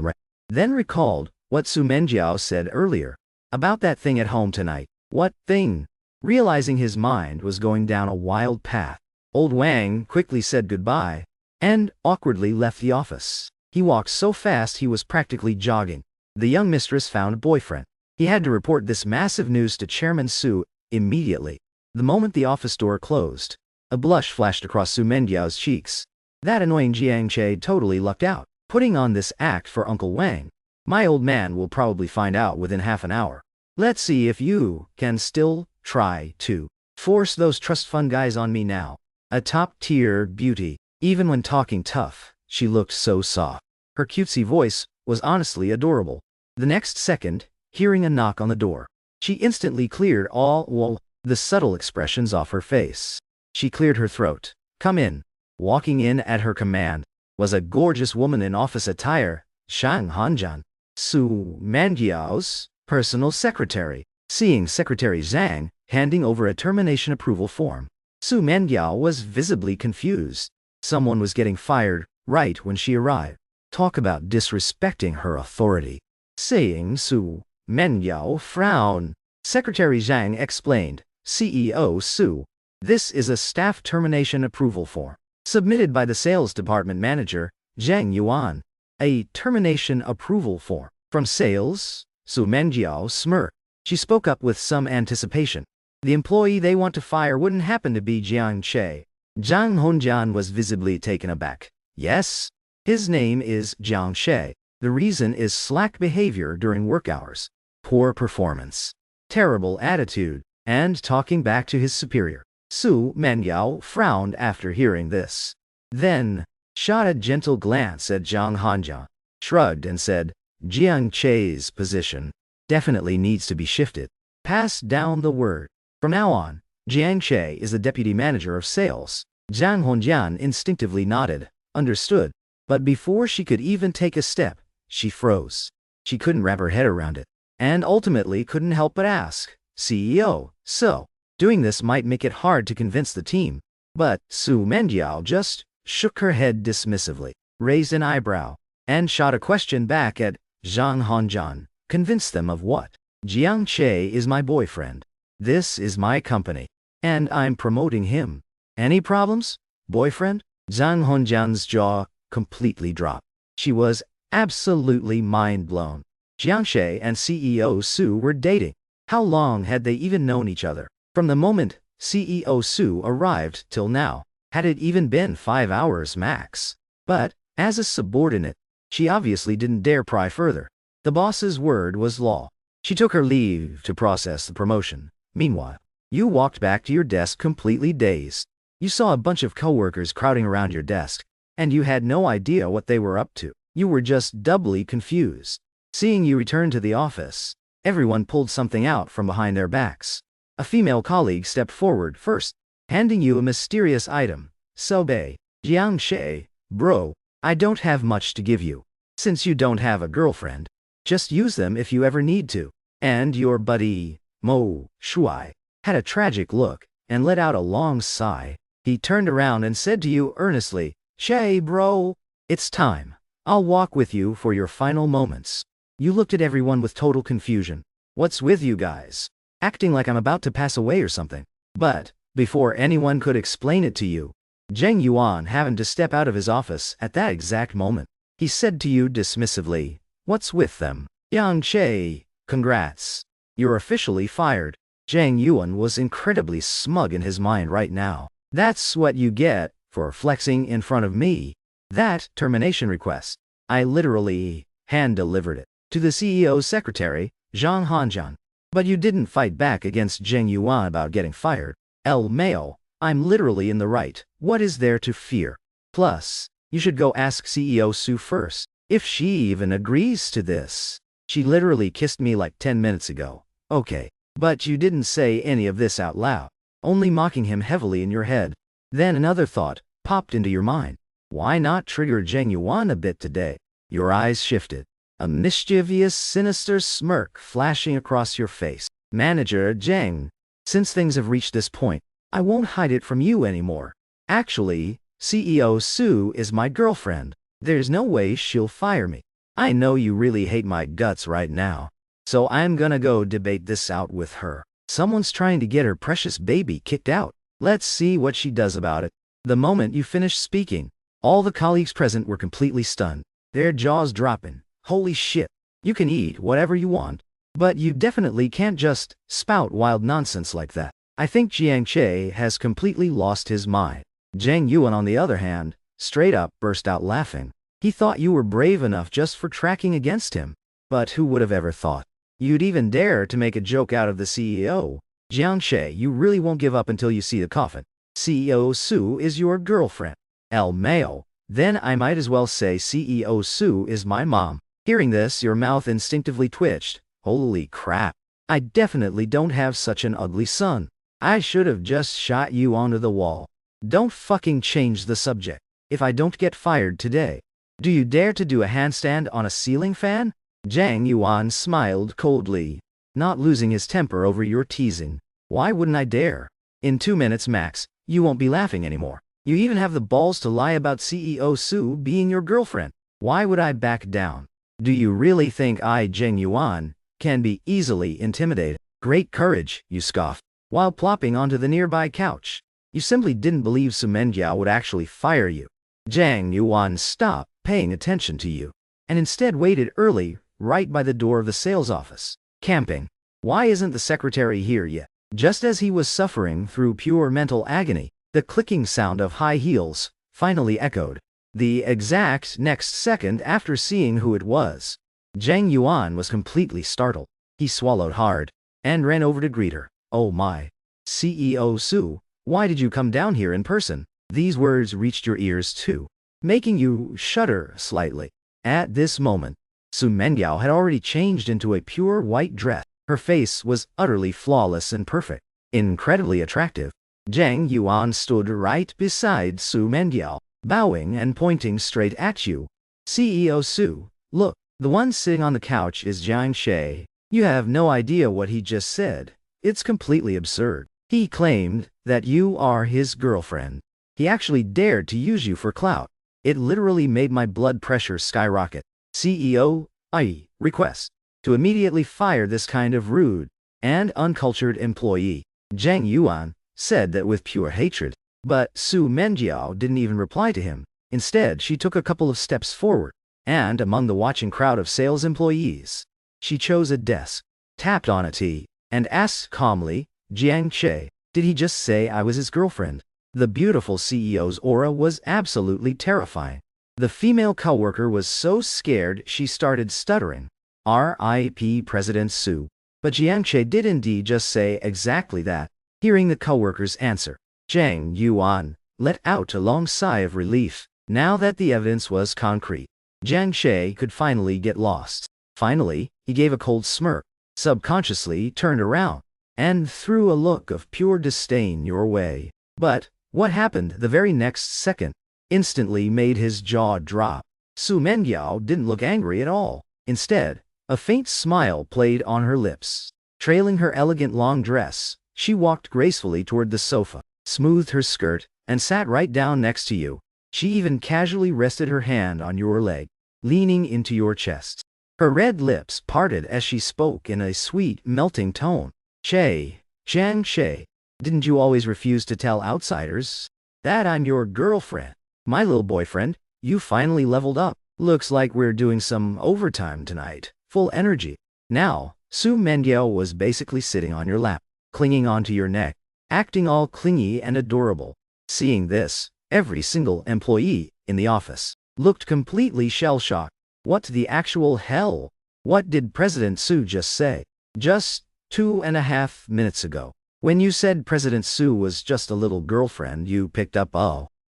then recalled what Su Menjiao said earlier about that thing at home tonight. What thing? Realizing his mind was going down a wild path, old Wang quickly said goodbye and awkwardly left the office. He walked so fast he was practically jogging. The young mistress found a boyfriend. He had to report this massive news to Chairman Su immediately. The moment the office door closed, a blush flashed across Su Menjiao's cheeks. That annoying Jiang Che totally lucked out, putting on this act for Uncle Wang. My old man will probably find out within half an hour. Let's see if you can still try to force those trust fund guys on me now. A top-tier beauty. Even when talking tough, she looked so soft. Her cutesy voice was honestly adorable. The next second, hearing a knock on the door, she instantly cleared all the subtle expressions off her face. She cleared her throat. "Come in." Walking in at her command was a gorgeous woman in office attire, Shang Hanjan, Su Menjiao's personal secretary. Seeing Secretary Zhang handing over a termination approval form, Su Menjiao was visibly confused. Someone was getting fired right when she arrived. Talk about disrespecting her authority. Seeing Su Menjiao frown, Secretary Zhang explained, "CEO Su, this is a staff termination approval form. Submitted by the sales department manager, Zhang Yuan. A termination approval form. From sales? Su Menjiao smirked. She spoke up with some anticipation. The employee they want to fire wouldn't happen to be Jiang Che. Zhang Honjian was visibly taken aback. Yes? His name is Jiang Che. The reason is slack behavior during work hours, poor performance, terrible attitude, and talking back to his superior. Su Menjiao frowned after hearing this. Then, shot a gentle glance at Zhang Honjian, shrugged and said, Jiang Che's position definitely needs to be shifted. Pass down the word. From now on, Jiang Che is the deputy manager of sales. Zhang Honjian instinctively nodded, understood, but before she could even take a step, she froze. She couldn't wrap her head around it, and ultimately couldn't help but ask, CEO, so, doing this might make it hard to convince the team. But Su Menjiao just shook her head dismissively, raised an eyebrow, and shot a question back at Zhang Honjian. Convince them of what? Jiang Che is my boyfriend. This is my company, and I'm promoting him. Any problems, boyfriend? Zhang Honjian's jaw completely dropped. She was absolutely mind-blown. Jiang Che and CEO Su were dating. How long had they even known each other? From the moment CEO Su arrived till now, had it even been 5 hours max? But, as a subordinate, she obviously didn't dare pry further. The boss's word was law. She took her leave to process the promotion. Meanwhile, you walked back to your desk completely dazed. You saw a bunch of coworkers crowding around your desk, and you had no idea what they were up to. You were just doubly confused. Seeing you return to the office, everyone pulled something out from behind their backs. A female colleague stepped forward first, handing you a mysterious item. Sobe, Jiang Che, bro, I don't have much to give you. Since you don't have a girlfriend, just use them if you ever need to. And your buddy, Mo Shuai, had a tragic look and let out a long sigh. He turned around and said to you earnestly, Che bro, it's time. I'll walk with you for your final moments. You looked at everyone with total confusion. What's with you guys? Acting like I'm about to pass away or something. But, before anyone could explain it to you, Zheng Yuan happened to step out of his office at that exact moment. He said to you dismissively, what's with them? Yang Che, congrats. You're officially fired. Zheng Yuan was incredibly smug in his mind right now. That's what you get for flexing in front of me. That termination request, I literally hand-delivered it to the CEO's secretary, Zhang Honjian. But you didn't fight back against Zheng Yuan about getting fired. El Mayo, I'm literally in the right. What is there to fear? Plus, you should go ask CEO Su first, if she even agrees to this. She literally kissed me like 10 minutes ago. Okay, but you didn't say any of this out loud, only mocking him heavily in your head. Then another thought popped into your mind. Why not trigger Zheng Yuan a bit today? Your eyes shifted, a mischievous, sinister smirk flashing across your face. Manager Zheng, since things have reached this point, I won't hide it from you anymore. Actually, CEO Su is my girlfriend. There's no way she'll fire me. I know you really hate my guts right now, so I'm gonna go debate this out with her. Someone's trying to get her precious baby kicked out. Let's see what she does about it. The moment you finished speaking, all the colleagues present were completely stunned, their jaws dropping. Holy shit. You can eat whatever you want, but you definitely can't just spout wild nonsense like that. I think Jiang Che has completely lost his mind. Zheng Yuan, on the other hand, straight up burst out laughing. He thought you were brave enough just for tracking against him. But who would have ever thought you'd even dare to make a joke out of the CEO? Jiang Che, you really won't give up until you see the coffin. CEO Su is your girlfriend. El Mayo, then I might as well say CEO Su is my mom. Hearing this, your mouth instinctively twitched. Holy crap. I definitely don't have such an ugly son. I should have just shot you onto the wall. Don't fucking change the subject. If I don't get fired today, do you dare to do a handstand on a ceiling fan? Zhang Yuan smiled coldly, not losing his temper over your teasing. Why wouldn't I dare? In 2 minutes max, you won't be laughing anymore. You even have the balls to lie about CEO Su being your girlfriend. Why would I back down? Do you really think I, Zheng Yuan, can be easily intimidated? Great courage, you scoffed, while plopping onto the nearby couch. You simply didn't believe Su Menjiao would actually fire you. Zhang Yuan stopped paying attention to you, and instead waited early, right by the door of the sales office. Camping. Why isn't the secretary here yet? Just as he was suffering through pure mental agony, the clicking sound of high heels finally echoed. The exact next second after seeing who it was, Zhang Yuan was completely startled. He swallowed hard and ran over to greet her. "Oh my. CEO Su, why did you come down here in person?" These words reached your ears too, making you shudder slightly. At this moment, Su Mengyao had already changed into a pure white dress. Her face was utterly flawless and perfect, incredibly attractive. Zhang Yuan stood right beside Su Mengyao, bowing and pointing straight at you. "CEO Su, look, the one sitting on the couch is Jiang Shay. You have no idea what he just said. It's completely absurd. He claimed that you are his girlfriend. He actually dared to use you for clout. It literally made my blood pressure skyrocket. CEO, I request to immediately fire this kind of rude and uncultured employee." Zhang Yuan said that with pure hatred, but Su Menjiao didn't even reply to him. Instead, she took a couple of steps forward, and among the watching crowd of sales employees, she chose a desk, tapped on a T, and asked calmly, "Jiang Che, did he just say I was his girlfriend?" The beautiful CEO's aura was absolutely terrifying. The female coworker was so scared she started stuttering. "R.I.P. President Su." But Jiang Che did indeed just say exactly that. Hearing the coworker's answer, Zhang Yuan let out a long sigh of relief. Now that the evidence was concrete, Jiang Che could finally get lost. Finally, he gave a cold smirk, subconsciously turned around, and threw a look of pure disdain your way. But what happened the very next second instantly made his jaw drop. Su Mengyao didn't look angry at all. Instead, a faint smile played on her lips. Trailing her elegant long dress, she walked gracefully toward the sofa, smoothed her skirt, and sat right down next to you. She even casually rested her hand on your leg, leaning into your chest. Her red lips parted as she spoke in a sweet, melting tone. "Che, Jiang Che, didn't you always refuse to tell outsiders that I'm your girlfriend? My little boyfriend, you finally leveled up. Looks like we're doing some overtime tonight. Full energy." Now, Su Mengyao was basically sitting on your lap, clinging onto your neck, acting all clingy and adorable. Seeing this, every single employee in the office looked completely shell-shocked. What the actual hell? What did President Su just say? Just 2.5 minutes ago, when you said President Su was just a little girlfriend you picked up,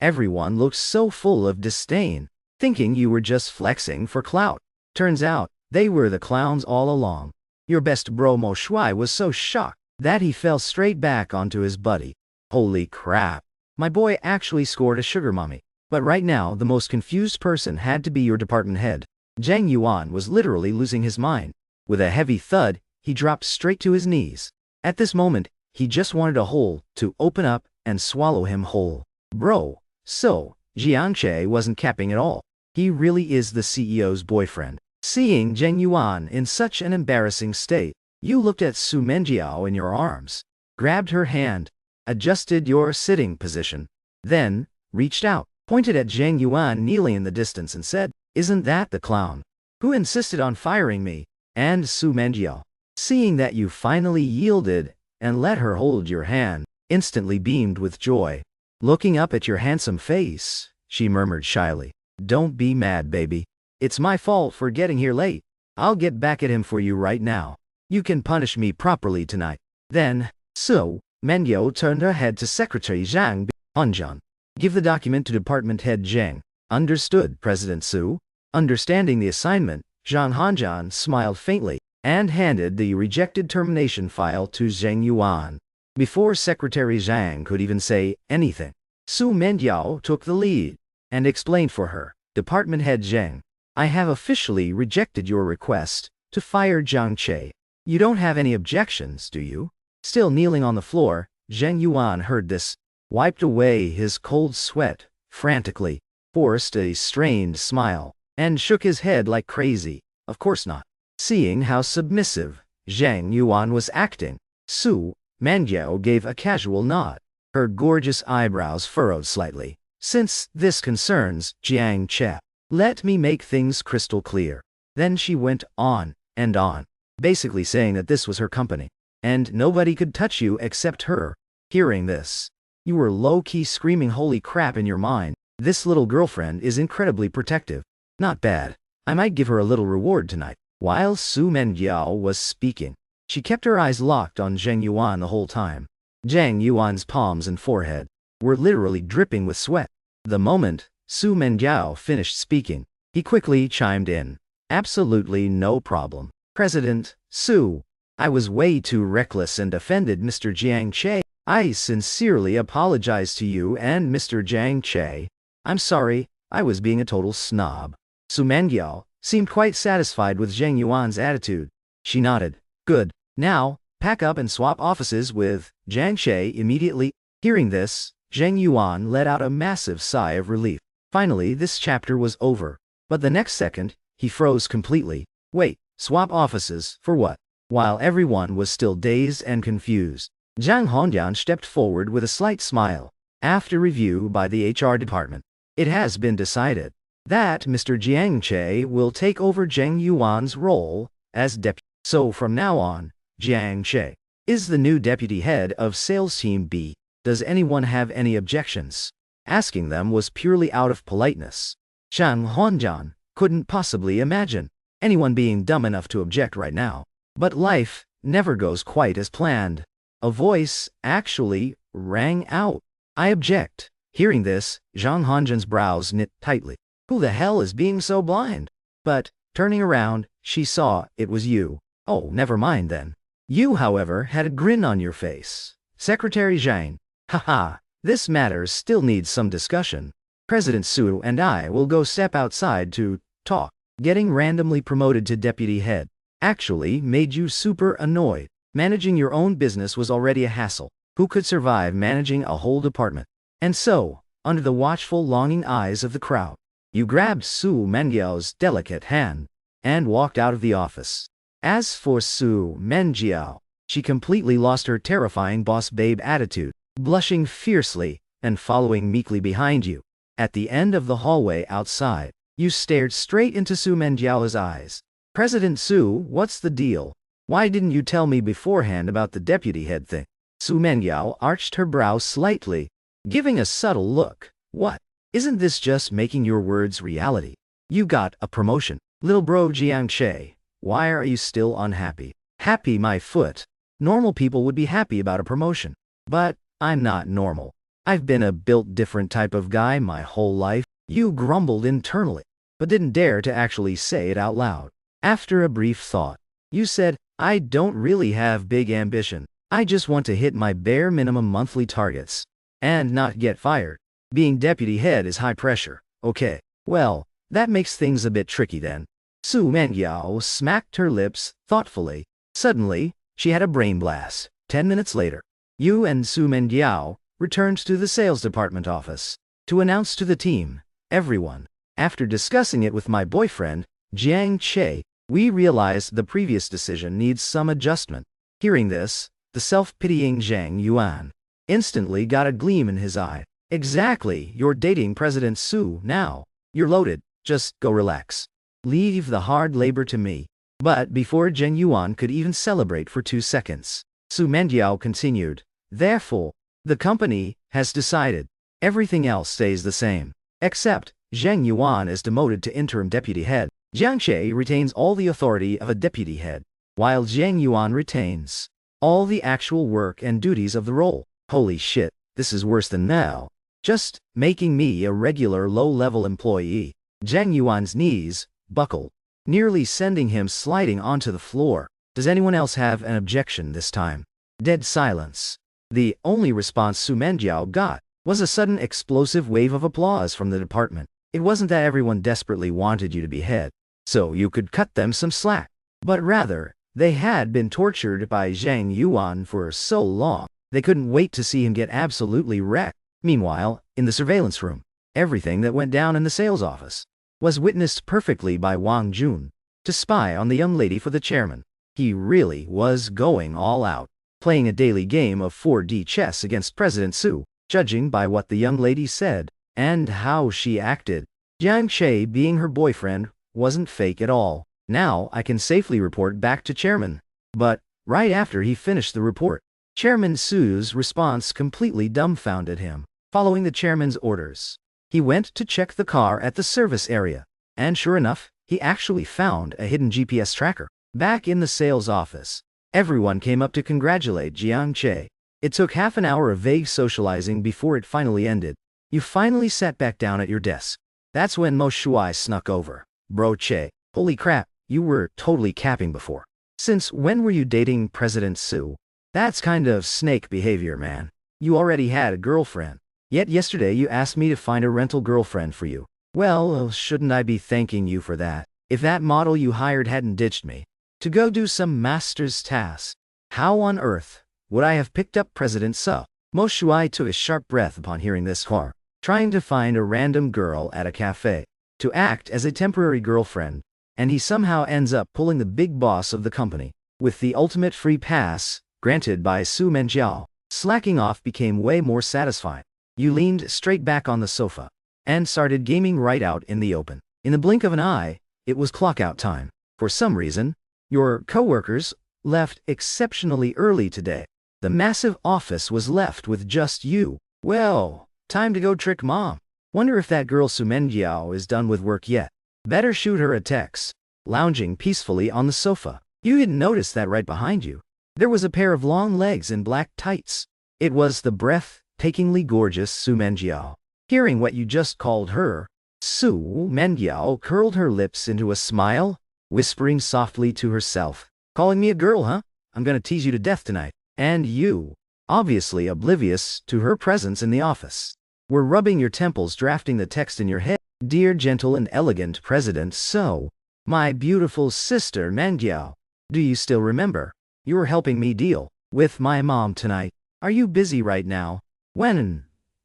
everyone looked so full of disdain, thinking you were just flexing for clout. Turns out, they were the clowns all along. Your best bro Mo Shui was so shocked that he fell straight back onto his buddy. "Holy crap. My boy actually scored a sugar mommy." But right now, the most confused person had to be your department head. Zhang Yuan was literally losing his mind. With a heavy thud, he dropped straight to his knees. At this moment, he just wanted a hole to open up and swallow him whole. Bro, so, Jiang Che wasn't capping at all. He really is the CEO's boyfriend. Seeing Zhang Yuan in such an embarrassing state, you looked at Su Menjiao in your arms, grabbed her hand, adjusted your sitting position, then reached out, pointed at Zhang Yuan kneeling in the distance and said, "Isn't that the clown who insisted on firing me?" And Su Menjiao, seeing that you finally yielded and let her hold your hand, instantly beamed with joy. Looking up at your handsome face, she murmured shyly, "Don't be mad, baby. It's my fault for getting here late. I'll get back at him for you right now. You can punish me properly tonight." Then, Su Mengyao turned her head to Secretary Zhang Hanjian. "Give the document to Department Head Zhang." "Understood, President Su." Understanding the assignment, Zhang Hanjian smiled faintly and handed the rejected termination file to Zhang Yuan. Before Secretary Zhang could even say anything, Su Mengyao took the lead and explained for her. "Department Head Zhang, I have officially rejected your request to fire Jiang Che. You don't have any objections, do you?" Still kneeling on the floor, Zhang Yuan heard this, wiped away his cold sweat frantically, forced a strained smile, and shook his head like crazy. Of course not. Seeing how submissive Zhang Yuan was acting, Su Mengyao gave a casual nod. Her gorgeous eyebrows furrowed slightly. Since this concerns Jiang Che, let me make things crystal clear. Then she went on and on, basically saying that this was her company, and nobody could touch you except her. Hearing this, you were low-key screaming holy crap in your mind. This little girlfriend is incredibly protective. Not bad. I might give her a little reward tonight. While Su Mengyao was speaking, she kept her eyes locked on Zheng Yuan the whole time. Zheng Yuan's palms and forehead were literally dripping with sweat. The moment Su Mengyao finished speaking, he quickly chimed in. Absolutely no problem. President Su, I was way too reckless and offended Mr. Jiang Che. I sincerely apologize to you and Mr. Jiang Che. I'm sorry, I was being a total snob. Su Mengyao seemed quite satisfied with Zheng Yuan's attitude. She nodded. Good. Now, pack up and swap offices with Jiang Che immediately. Hearing this, Zheng Yuan let out a massive sigh of relief. Finally, this chapter was over. But the next second, he froze completely. Wait, swap offices, for what? While everyone was still dazed and confused, Zhang Hongyan stepped forward with a slight smile. After review by the HR department, it has been decided that Mr. Jiang Che will take over Zheng Yuan's role as deputy. So from now on, Jiang Che is the new deputy head of Sales Team B. Does anyone have any objections? Asking them was purely out of politeness. Zhang Hongyan couldn't possibly imagine anyone being dumb enough to object right now. But life never goes quite as planned. A voice actually rang out. I object. Hearing this, Zhang Hongyan's brows knit tightly. Who the hell is being so blind? But, turning around, she saw it was you. Oh, never mind then. You, however, had a grin on your face. Secretary Zhang. Haha, this matter still needs some discussion. President Su and I will go step outside to talk. Getting randomly promoted to deputy head actually made you super annoyed. Managing your own business was already a hassle. Who could survive managing a whole department? And so, under the watchful, longing eyes of the crowd, you grabbed Su Mengyao's delicate hand and walked out of the office. As for Su Mengyao, she completely lost her terrifying boss babe attitude, blushing fiercely and following meekly behind you. At the end of the hallway outside, you stared straight into Su Mengyao's eyes. President Su, what's the deal? Why didn't you tell me beforehand about the deputy head thing? Su Mengyao arched her brow slightly, giving a subtle look. What? Isn't this just making your words reality? You got a promotion. Little bro Jiang Che, why are you still unhappy? Happy my foot. Normal people would be happy about a promotion. But I'm not normal. I've been a built different type of guy my whole life. You grumbled internally, but didn't dare to actually say it out loud. After a brief thought, you said, I don't really have big ambition. I just want to hit my bare minimum monthly targets and not get fired. Being deputy head is high pressure. Okay, well, that makes things a bit tricky then. Su Mengyao smacked her lips thoughtfully. Suddenly, she had a brain blast. 10 minutes later, you and Su Mengyao returned to the sales department office to announce to the team, everyone, after discussing it with my boyfriend, Jiang Che, we realized the previous decision needs some adjustment. Hearing this, the self-pitying Zheng Yuan instantly got a gleam in his eye. Exactly, you're dating President Su now. You're loaded, just go relax. Leave the hard labor to me. But before Zheng Yuan could even celebrate for 2 seconds, Su Mengyao continued, therefore, the company has decided everything else stays the same, except Zheng Yuan is demoted to interim deputy head. Jiang Che retains all the authority of a deputy head, while Zheng Yuan retains all the actual work and duties of the role. Holy shit, this is worse than now. Just making me a regular low-level employee. Zheng Yuan's knees buckled, nearly sending him sliding onto the floor. Does anyone else have an objection this time? Dead silence. The only response Su Mengyao got was a sudden explosive wave of applause from the department. It wasn't that everyone desperately wanted you to be head, so you could cut them some slack, but rather, they had been tortured by Zheng Yuan for so long, they couldn't wait to see him get absolutely wrecked. Meanwhile, in the surveillance room, everything that went down in the sales office was witnessed perfectly by Wang Jun to spy on the young lady for the chairman. He really was going all out. playing a daily game of 4D chess against President Su. Judging by what the young lady said and how she acted, Jiang Che being her boyfriend wasn't fake at all. Now I can safely report back to Chairman. But right after he finished the report, Chairman Su's response completely dumbfounded him. Following the chairman's orders, he went to check the car at the service area, and sure enough, he actually found a hidden GPS tracker. Back in the sales office, everyone came up to congratulate Jiang Che. It took half an hour of vague socializing before it finally ended. You finally sat back down at your desk. That's when Mo Shuai snuck over. Bro Che, holy crap, you were totally capping before. Since when were you dating President Su? That's kind of snake behavior, man. You already had a girlfriend. Yet yesterday you asked me to find a rental girlfriend for you. Well, shouldn't I be thanking you for that? If that model you hired hadn't ditched me to go do some master's task, how on earth would I have picked up President Su? Mo Shuai took a sharp breath upon hearing this horror. Trying to find a random girl at a cafe to act as a temporary girlfriend, and he somehow ends up pulling the big boss of the company with the ultimate free pass granted by Su Menjiao. Slacking off became way more satisfying. You leaned straight back on the sofa and started gaming right out in the open. In the blink of an eye, it was clock-out time. For some reason, your coworkers left exceptionally early today. The massive office was left with just you. Well, time to go trick mom. Wonder if that girl Su Menjiao is done with work yet. Better shoot her a text. Lounging peacefully on the sofa, you didn't notice that right behind you there was a pair of long legs in black tights. It was the breathtakingly gorgeous Su Menjiao. Hearing what you just called her, Su Menjiao curled her lips into a smile, whispering softly to herself, "Calling me a girl, huh? I'm gonna tease you to death tonight." And you, obviously oblivious to her presence in the office, were rubbing your temples, drafting the text in your head. "Dear gentle and elegant President So, my beautiful sister Menjiao, do you still remember? You were helping me deal with my mom tonight. Are you busy right now? When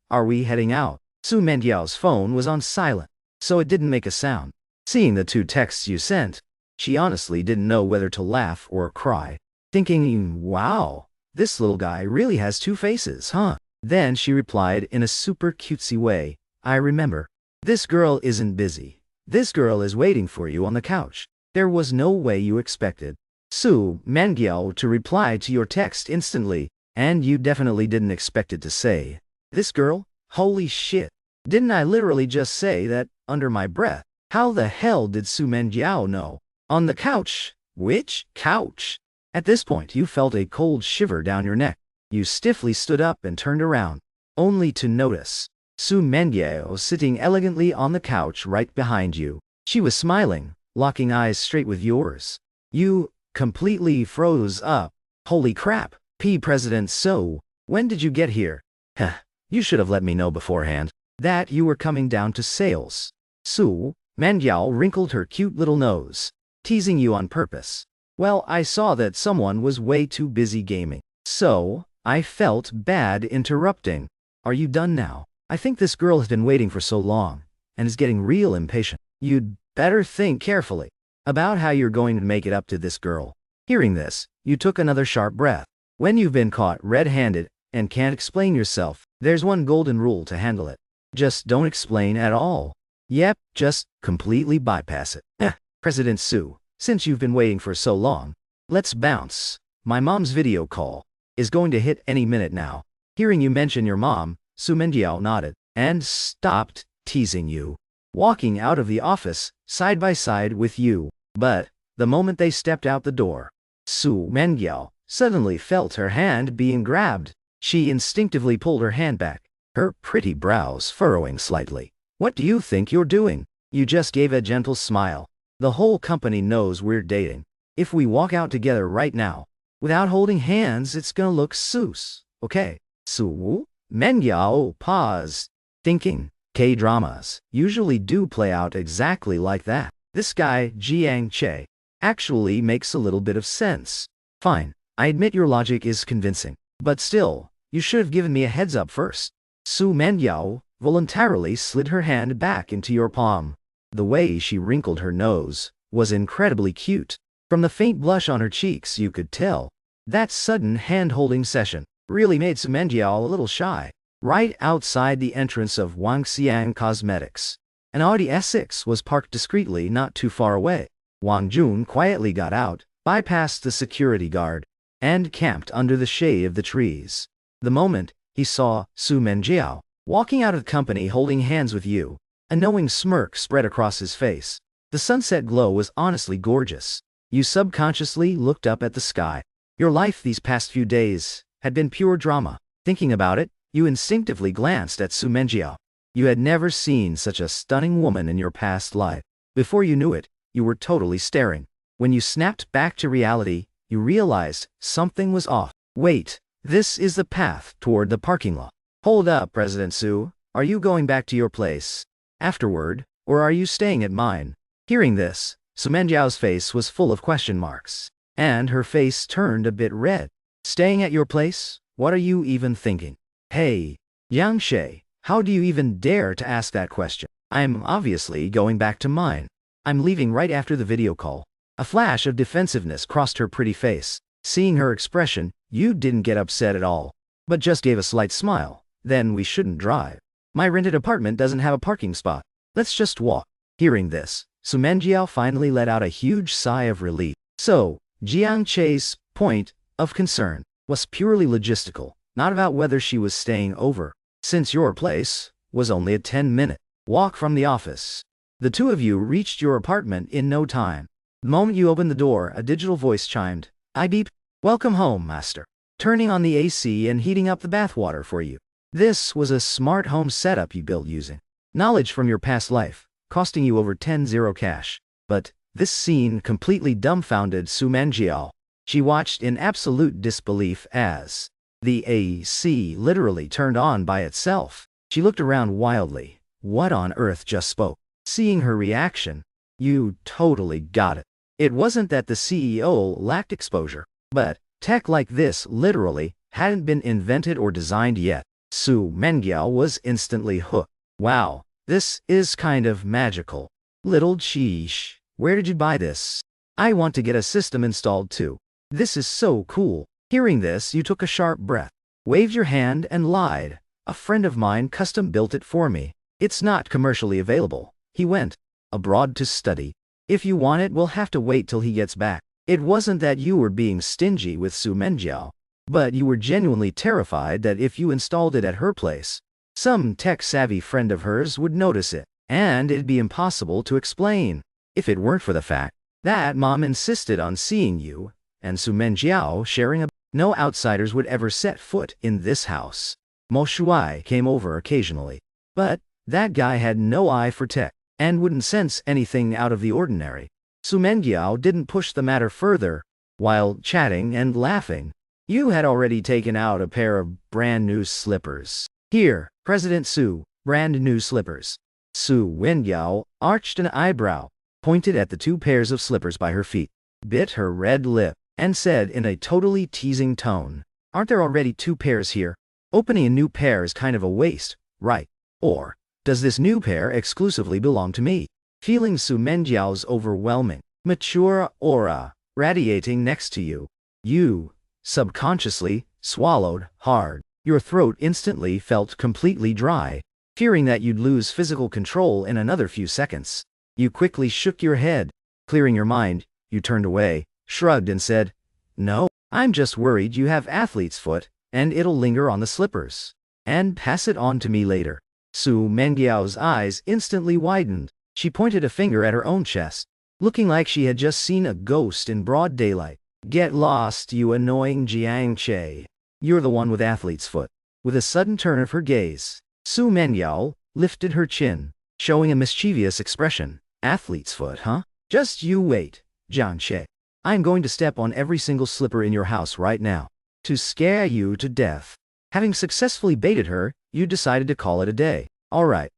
are we heading out?" Su Menjiao's phone was on silent, so it didn't make a sound. Seeing the two texts you sent, she honestly didn't know whether to laugh or cry, thinking, wow, this little guy really has two faces, huh? Then she replied in a super cutesy way, "I remember. This girl isn't busy. This girl is waiting for you on the couch." There was no way you expected Su Menjiao to reply to your text instantly, and you definitely didn't expect it to say, "This girl? Holy shit. Didn't I literally just say that under my breath?" How the hell did Su Menjiao know? On the couch? Which couch? At this point you felt a cold shiver down your neck. You stiffly stood up and turned around, only to notice Su Menjiao sitting elegantly on the couch right behind you. She was smiling, locking eyes straight with yours. You completely froze up. Holy crap, President So, when did you get here? Heh, you should have let me know beforehand that you were coming down to sales. Su Menjiao wrinkled her cute little nose. Teasing you on purpose. Well, I saw that someone was way too busy gaming, so I felt bad interrupting. Are you done now? I think this girl has been waiting for so long and is getting real impatient. You'd better think carefully about how you're going to make it up to this girl. Hearing this, you took another sharp breath. When you've been caught red-handed and can't explain yourself, there's one golden rule to handle it. Just don't explain at all. Yep, just completely bypass it. President Su, since you've been waiting for so long, let's bounce. My mom's video call is going to hit any minute now. Hearing you mention your mom, Su Menjiao nodded and stopped teasing you, walking out of the office side by side with you. But the moment they stepped out the door, Su Menjiao suddenly felt her hand being grabbed. She instinctively pulled her hand back, her pretty brows furrowing slightly. "What do you think you're doing?" You just gave a gentle smile. "The whole company knows we're dating. If we walk out together right now, without holding hands, it's gonna look sus, okay?" Su Menjiao paused, thinking, K-dramas usually do play out exactly like that. This guy, Jiang Che, actually makes a little bit of sense. Fine, I admit your logic is convincing, but still, you should have given me a heads up first. Su Menjiao voluntarily slid her hand back into your palm. The way she wrinkled her nose was incredibly cute. From the faint blush on her cheeks you could tell That sudden hand-holding session really made Su Menjiao a little shy. Right outside the entrance of Wangxiang Cosmetics, an Audi S6 was parked discreetly not too far away. Wang Jun quietly got out, bypassed the security guard, and camped under the shade of the trees. The moment he saw Su Menjiao walking out of the company holding hands with you, a knowing smirk spread across his face. The sunset glow was honestly gorgeous. You subconsciously looked up at the sky. Your life these past few days had been pure drama. Thinking about it, you instinctively glanced at Su Menjiao. You had never seen such a stunning woman in your past life. Before you knew it, you were totally staring. When you snapped back to reality, you realized something was off. Wait, this is the path toward the parking lot. Hold up, President Su. Are you going back to your place afterward, or are you staying at mine? Hearing this, Su Menjiao's face was full of question marks, and her face turned a bit red. Staying at your place? What are you even thinking? Hey, Yang She, how do you even dare to ask that question? I'm obviously going back to mine. I'm leaving right after the video call. A flash of defensiveness crossed her pretty face. Seeing her expression, you didn't get upset at all, but just gave a slight smile. Then we shouldn't drive. My rented apartment doesn't have a parking spot. Let's just walk. Hearing this, Su Menjiao finally let out a huge sigh of relief. So, Jiang Che's point of concern was purely logistical, not about whether she was staying over, since your place was only a 10-minute walk from the office. The two of you reached your apartment in no time. The moment you opened the door, a digital voice chimed. I beep. Welcome home, master. Turning on the AC and heating up the bathwater for you. This was a smart home setup you built using knowledge from your past life, costing you over 10-0 cash. But this scene completely dumbfounded Su Menjiao. She watched in absolute disbelief as the AC literally turned on by itself. She looked around wildly. What on earth just spoke? Seeing her reaction, you totally got it. It wasn't that the CEO lacked exposure, but tech like this literally hadn't been invented or designed yet. Su Menjiao was instantly hooked. Wow, this is kind of magical. Little sheesh, where did you buy this? I want to get a system installed too. This is so cool. Hearing this, you took a sharp breath, waved your hand and lied. A friend of mine custom built it for me. It's not commercially available. He went abroad to study. If you want it, we'll have to wait till he gets back. It wasn't that you were being stingy with Su Menjiao, but you were genuinely terrified that if you installed it at her place, some tech-savvy friend of hers would notice it, and it'd be impossible to explain. If it weren't for the fact that Mom insisted on seeing you and Su Menjiao sharing a no outsiders would ever set foot in this house. Mo Shuai came over occasionally, but that guy had no eye for tech and wouldn't sense anything out of the ordinary. Su Menjiao didn't push the matter further. While chatting and laughing, you had already taken out a pair of brand new slippers. Here, President Su, brand new slippers. Su Menjiao arched an eyebrow, pointed at the two pairs of slippers by her feet, bit her red lip, and said in a totally teasing tone, aren't there already two pairs here? Opening a new pair is kind of a waste, right? Or does this new pair exclusively belong to me? Feeling Su Menjiao's overwhelming, mature aura radiating next to you, you subconsciously swallowed hard. Your throat instantly felt completely dry, fearing that you'd lose physical control in another few seconds. You quickly shook your head. Clearing your mind, you turned away, shrugged and said, no, I'm just worried you have athlete's foot, and it'll linger on the slippers. And pass it on to me later. Su Menjiao's eyes instantly widened. She pointed a finger at her own chest, looking like she had just seen a ghost in broad daylight. Get lost, you annoying Jiang Che. You're the one with athlete's foot. With a sudden turn of her gaze, Su Menjiao lifted her chin, showing a mischievous expression. Athlete's foot, huh? Just you wait, Jiang Che. I'm going to step on every single slipper in your house right now, to scare you to death. Having successfully baited her, you decided to call it a day. All right,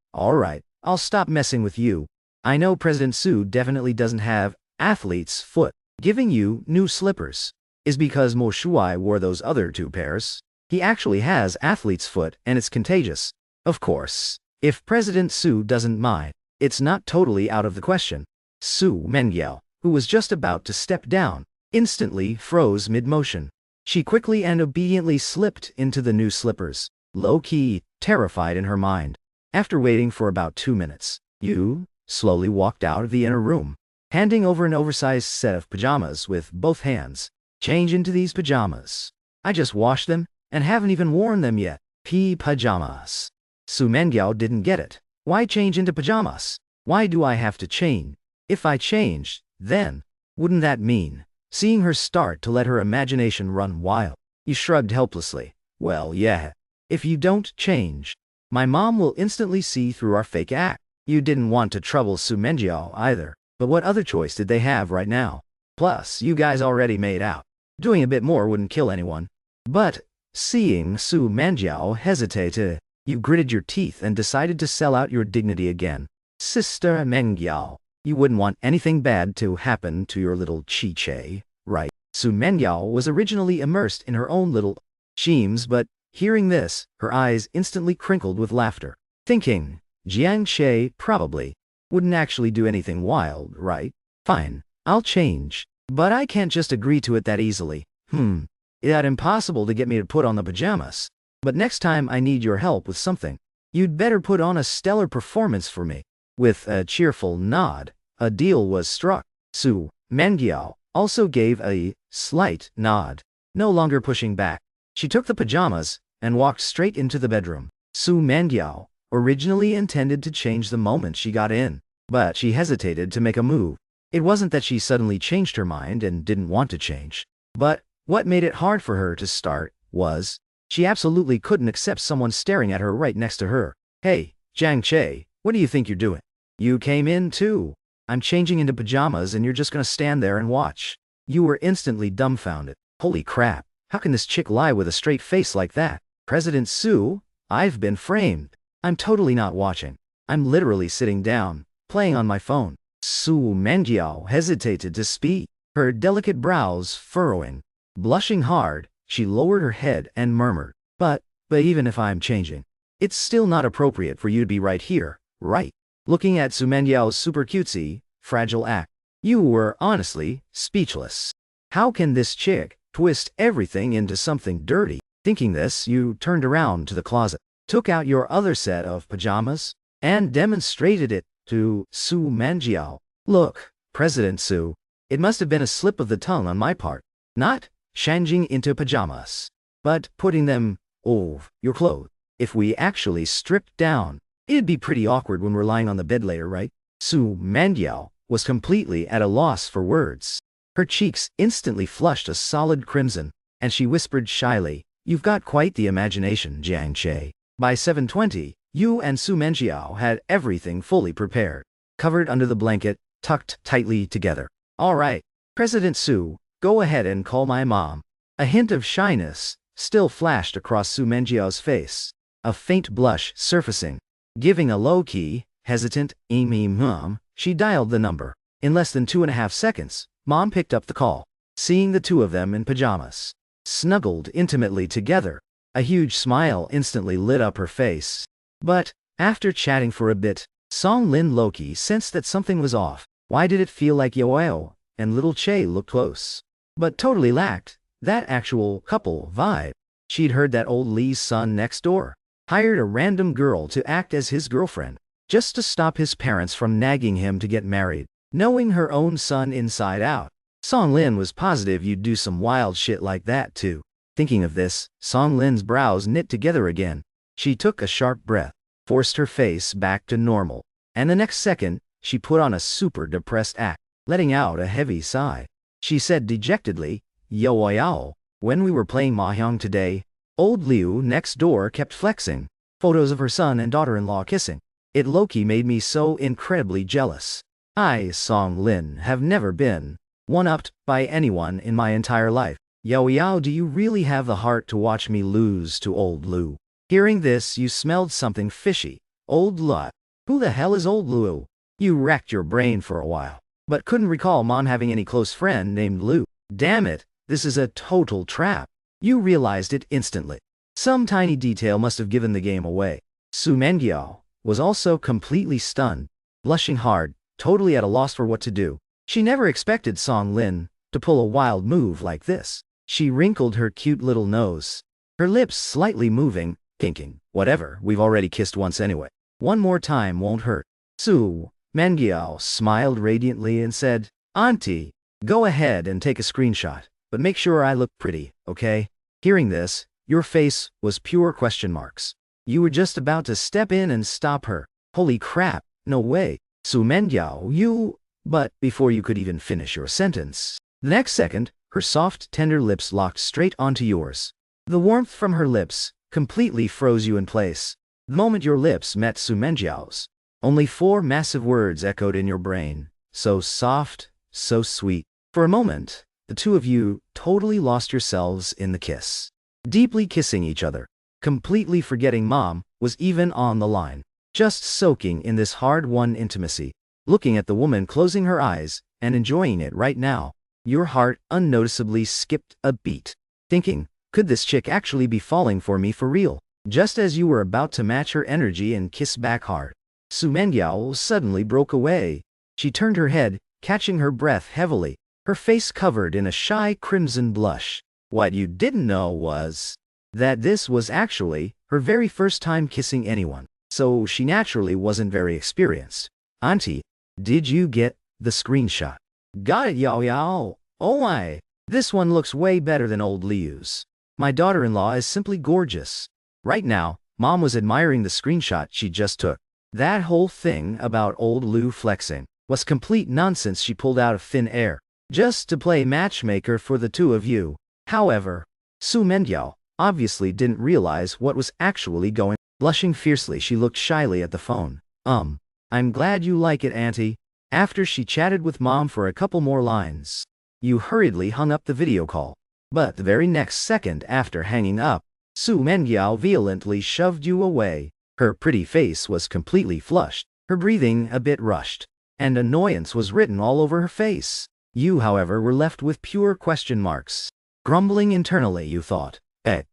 I'll stop messing with you. I know President Su definitely doesn't have athlete's foot. Giving you new slippers is because Mo Shuai wore those other two pairs. He actually has athlete's foot and it's contagious. Of course, if President Su doesn't mind, it's not totally out of the question. Su Menjiao, who was just about to step down, instantly froze mid-motion. She quickly and obediently slipped into the new slippers, low-key, terrified in her mind. After waiting for about 2 minutes, Yu slowly walked out of the inner room, handing over an oversized set of pajamas with both hands. Change into these pajamas. I just washed them and haven't even worn them yet. Pajamas. Su Mengyao didn't get it. Why change into pajamas? Why do I have to change? If I changed, then, wouldn't that mean? Seeing her start to let her imagination run wild, he shrugged helplessly. Well, yeah. If you don't change, my mom will instantly see through our fake act. You didn't want to trouble Su Menjiao either, but what other choice did they have right now? Plus, you guys already made out. Doing a bit more wouldn't kill anyone. But, seeing Su Menjiao hesitate, you gritted your teeth and decided to sell out your dignity again. Sister Mengyao, you wouldn't want anything bad to happen to your little Chi-Che, right? Su Mengyao was originally immersed in her own little schemes, but hearing this, her eyes instantly crinkled with laughter, thinking, Jiang Che probably wouldn't actually do anything wild, right? Fine, I'll change. But I can't just agree to it that easily. It's impossible to get me to put on the pajamas. But next time I need your help with something, you'd better put on a stellar performance for me. With a cheerful nod, a deal was struck. Su Mengyao also gave a slight nod, no longer pushing back. She took the pajamas and walked straight into the bedroom. Su Mengyao originally intended to change the moment she got in, but she hesitated to make a move. It wasn't that she suddenly changed her mind and didn't want to change, but what made it hard for her to start was she absolutely couldn't accept someone staring at her right next to her. Hey, Jiang Che, what do you think you're doing? You came in too. I'm changing into pajamas and you're just gonna stand there and watch. You were instantly dumbfounded. Holy crap, how can this chick lie with a straight face like that? President Su, I've been framed. I'm totally not watching. I'm literally sitting down, playing on my phone. Su Menjiao hesitated to speak, her delicate brows furrowing. Blushing hard, she lowered her head and murmured, But even if I'm changing, it's still not appropriate for you to be right here, right? Looking at Su Menjiao's super cutesy, fragile act, you were honestly speechless. How can this chick twist everything into something dirty? Thinking this, you turned around to the closet, took out your other set of pajamas, and demonstrated it to Su Menjiao. Look, President Su, it must have been a slip of the tongue on my part, not changing into pajamas, but putting them over your clothes. If we actually stripped down, it'd be pretty awkward when we're lying on the bed later, right? Su Menjiao was completely at a loss for words. Her cheeks instantly flushed a solid crimson, and she whispered shyly, You've got quite the imagination, Jiang Che. By 7:20, you and Su Menjiao had everything fully prepared, covered under the blanket, tucked tightly together. All right, President Su, go ahead and call my mom. A hint of shyness still flashed across Su Menjiao's face, a faint blush surfacing. Giving a low-key, hesitant, mom, she dialed the number. In less than 2.5 seconds, Mom picked up the call. Seeing the two of them in pajamas, snuggled intimately together, a huge smile instantly lit up her face. But, after chatting for a bit, Song Lin Loki sensed that something was off. Why did it feel like Yoao and little Che looked close, but totally lacked that actual couple vibe? She'd heard that old Lee's son next door hired a random girl to act as his girlfriend, just to stop his parents from nagging him to get married. Knowing her own son inside out, Song Lin was positive you'd do some wild shit like that too. Thinking of this, Song Lin's brows knit together again. She took a sharp breath, forced her face back to normal, and the next second, she put on a super depressed act, letting out a heavy sigh. She said dejectedly, Yo, when we were playing Mahjong today, old Liu next door kept flexing photos of her son and daughter-in-law kissing. It low-key made me so incredibly jealous. I, Song Lin, have never been one-upped by anyone in my entire life. Yo, do you really have the heart to watch me lose to old Liu? Hearing this, you smelled something fishy. Old Lu? Who the hell is old Liu? You racked your brain for a while, but couldn't recall Mom having any close friend named Liu. Damn it, this is a total trap. You realized it instantly. Some tiny detail must have given the game away. Su Menjiao was also completely stunned, blushing hard, totally at a loss for what to do. She never expected Song Lin to pull a wild move like this. She wrinkled her cute little nose, her lips slightly moving, thinking, whatever, we've already kissed once anyway. One more time won't hurt. Su Mengiao smiled radiantly and said, Auntie, go ahead and take a screenshot, but make sure I look pretty, okay? Hearing this, your face was pure question marks. You were just about to step in and stop her. Holy crap, no way. Su Mengiao, you... But before you could even finish your sentence, the next second, her soft, tender lips locked straight onto yours. The warmth from her lips completely froze you in place. The moment your lips met Su Menjiao's, only 4 massive words echoed in your brain. So soft, so sweet. For a moment, the two of you totally lost yourselves in the kiss. Deeply kissing each other, completely forgetting Mom was even on the line. Just soaking in this hard-won intimacy, looking at the woman closing her eyes and enjoying it right now. Your heart unnoticeably skipped a beat, thinking, could this chick actually be falling for me for real? Just as you were about to match her energy and kiss back hard, Su Mengiao suddenly broke away. She turned her head, catching her breath heavily, her face covered in a shy crimson blush. What you didn't know was that this was actually her very first time kissing anyone, so she naturally wasn't very experienced. Auntie, did you get the screenshot? Got it, Yao Yao. Oh my, this one looks way better than old Liu's. My daughter-in-law is simply gorgeous. Right now, Mom was admiring the screenshot she just took. That whole thing about old Liu flexing was complete nonsense she pulled out of thin air, just to play matchmaker for the two of you. However, Su Mendiao obviously didn't realize what was actually going on. Blushing fiercely, she looked shyly at the phone. I'm glad you like it, Auntie. After she chatted with Mom for a couple more lines, you hurriedly hung up the video call. But the very next second after hanging up, Su Mengiao violently shoved you away. Her pretty face was completely flushed, her breathing a bit rushed, and annoyance was written all over her face. You, however, were left with pure question marks. Grumbling internally, you thought,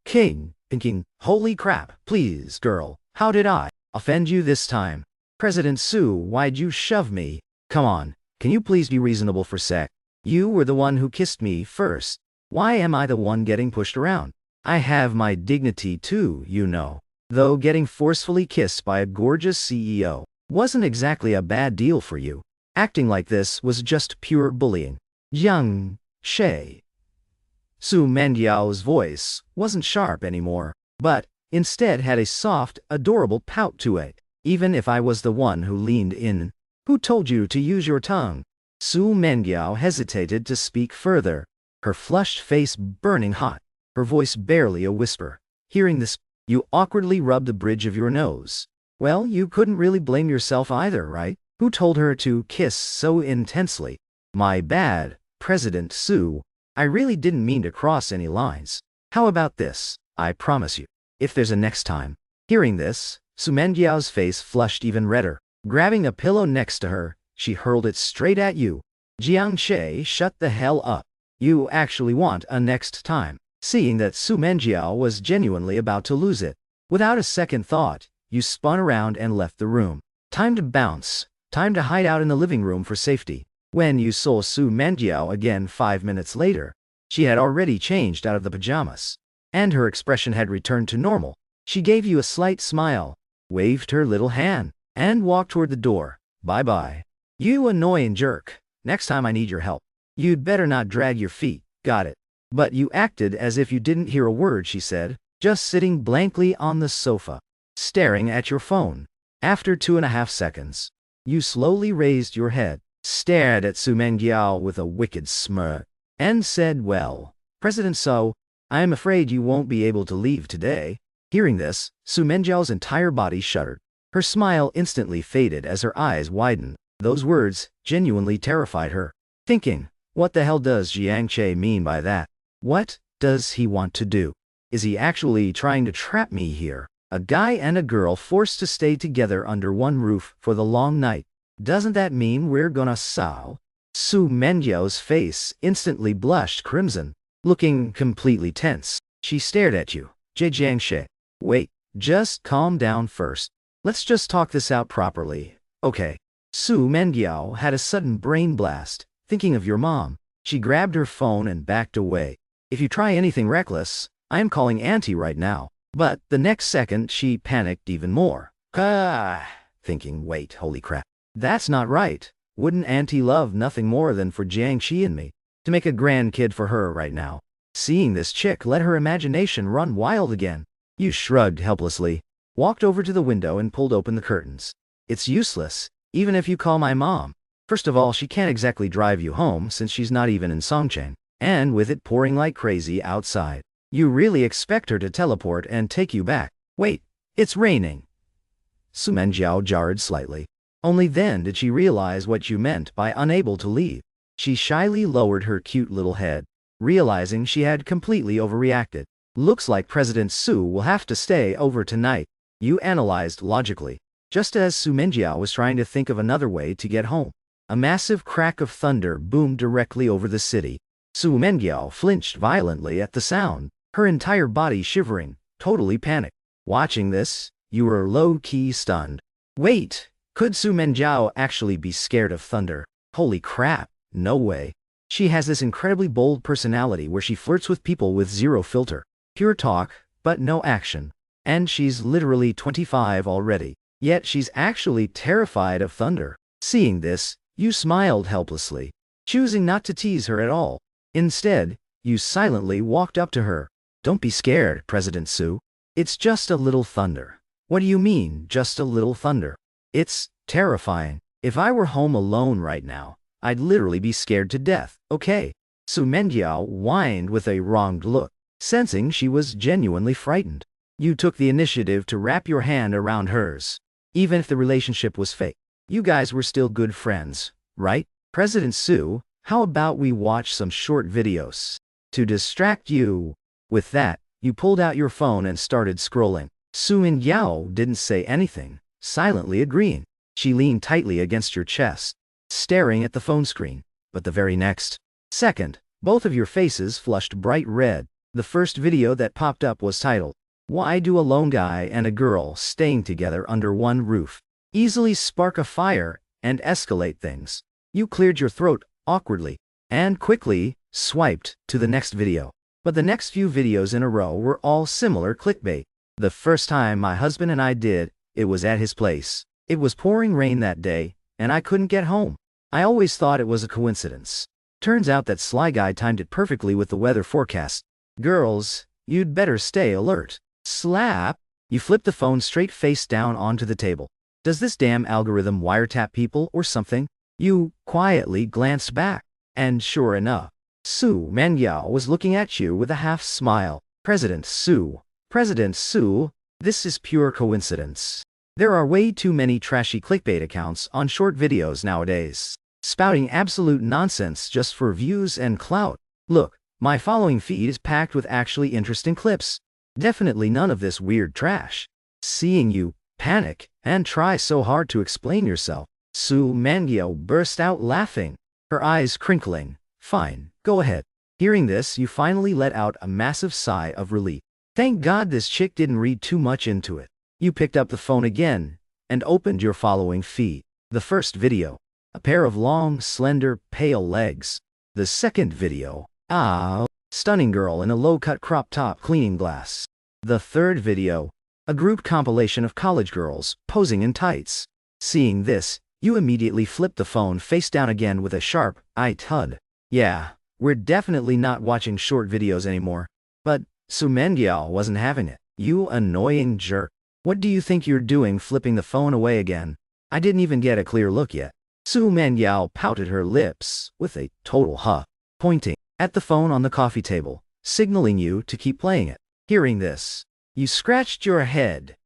King, thinking, holy crap, please, girl, how did I offend you this time? President Su, why'd you shove me? Come on, can you please be reasonable for a sec? You were the one who kissed me first. Why am I the one getting pushed around? I have my dignity too, you know. Though getting forcefully kissed by a gorgeous CEO wasn't exactly a bad deal for you. Acting like this was just pure bullying. Young Shay. Su Mendiao's voice wasn't sharp anymore, but instead had a soft, adorable pout to it. Even if I was the one who leaned in, who told you to use your tongue? Su Mengiao hesitated to speak further, her flushed face burning hot, her voice barely a whisper. Hearing this, you awkwardly rubbed the bridge of your nose. Well, you couldn't really blame yourself either, right? Who told her to kiss so intensely? My bad, President Su. I really didn't mean to cross any lines. How about this? I promise you, if there's a next time. Hearing this, Su Mengiao's face flushed even redder. Grabbing a pillow next to her, she hurled it straight at you. Jiang Shay, shut the hell up. You actually want a next time. Seeing that Su Mengiao was genuinely about to lose it, without a second thought, you spun around and left the room. Time to bounce. Time to hide out in the living room for safety. When you saw Su Mengiao again 5 minutes later, she had already changed out of the pajamas, and her expression had returned to normal. She gave you a slight smile, waved her little hand, and walked toward the door. Bye-bye. You annoying jerk. Next time I need your help. You'd better not drag your feet. Got it. But you acted as if you didn't hear a word she said, just sitting blankly on the sofa, staring at your phone. After 2.5 seconds, you slowly raised your head, stared at Su Mengiao with a wicked smirk, and said, well, President So, I am afraid you won't be able to leave today. Hearing this, Su Mengiao's entire body shuddered. Her smile instantly faded as her eyes widened. Those words genuinely terrified her. Thinking, what the hell does Jiang Che mean by that? What does he want to do? Is he actually trying to trap me here? A guy and a girl forced to stay together under one roof for the long night. Doesn't that mean we're gonna sow? Su Mengiao's face instantly blushed crimson, looking completely tense. She stared at you. Jiang Che. Wait, just calm down first. Let's just talk this out properly. Okay. Su Mengiao had a sudden brain blast, thinking of your mom. She grabbed her phone and backed away. If you try anything reckless, I am calling Auntie right now. But the next second she panicked even more. Thinking, wait, holy crap. That's not right. Wouldn't Auntie love nothing more than for Jiangxi and me to make a grandkid for her right now? Seeing this chick let her imagination run wild again. You shrugged helplessly, walked over to the window and pulled open the curtains. It's useless, even if you call my mom. First of all, she can't exactly drive you home since she's not even in Songcheng, and with it pouring like crazy outside, you really expect her to teleport and take you back. Wait, it's raining. Su Menjiao jarred slightly. Only then did she realize what you meant by unable to leave. She shyly lowered her cute little head, realizing she had completely overreacted. Looks like President Su will have to stay over tonight, you analyzed logically. Just as Su Menjiao was trying to think of another way to get home, a massive crack of thunder boomed directly over the city. Su Menjiao flinched violently at the sound, her entire body shivering, totally panicked. Watching this, you were low-key stunned. Wait, could Su Menjiao actually be scared of thunder? Holy crap, no way. She has this incredibly bold personality where she flirts with people with zero filter. Pure talk, but no action. And she's literally 25 already. Yet she's actually terrified of thunder. Seeing this, you smiled helplessly, choosing not to tease her at all. Instead, you silently walked up to her. Don't be scared, President Su. It's just a little thunder. What do you mean, just a little thunder? It's terrifying. If I were home alone right now, I'd literally be scared to death, okay? Su Menjiao whined with a wronged look, sensing she was genuinely frightened. You took the initiative to wrap your hand around hers. Even if the relationship was fake, you guys were still good friends, right? President Su, how about we watch some short videos to distract you? With that, you pulled out your phone and started scrolling. Su Menjiao didn't say anything, silently agreeing. She leaned tightly against your chest, staring at the phone screen. But the very next second, both of your faces flushed bright red. The first video that popped up was titled, "Why do a lone guy and a girl staying together under one roof easily spark a fire and escalate things?" You cleared your throat awkwardly and quickly swiped to the next video. But the next few videos in a row were all similar clickbait. The first time my husband and I did, it was at his place. It was pouring rain that day, and I couldn't get home. I always thought it was a coincidence. Turns out that Sly Guy timed it perfectly with the weather forecast. Girls, you'd better stay alert. Slap! You flipped the phone straight face down onto the table. Does this damn algorithm wiretap people or something? You quietly glanced back, and sure enough, Su Menjiao was looking at you with a half smile. President Su, this is pure coincidence. There are way too many trashy clickbait accounts on short videos nowadays, spouting absolute nonsense just for views and clout. Look, my following feed is packed with actually interesting clips. Definitely none of this weird trash. Seeing you panic and try so hard to explain yourself, Su Menjiao burst out laughing, her eyes crinkling. Fine, go ahead. Hearing this, you finally let out a massive sigh of relief. Thank God this chick didn't read too much into it. You picked up the phone again and opened your following feed. The first video, a pair of long, slender, pale legs. The second video, stunning girl in a low-cut crop top cleaning glass. The third video, a group compilation of college girls posing in tights. Seeing this, you immediately flipped the phone face down again with a sharp, thud. Yeah, we're definitely not watching short videos anymore. But Su Menjiao wasn't having it. You annoying jerk. What do you think you're doing flipping the phone away again? I didn't even get a clear look yet. Su Menjiao pouted her lips with a total huff, pointing at the phone on the coffee table, signaling you to keep playing it. Hearing this, you scratched your head.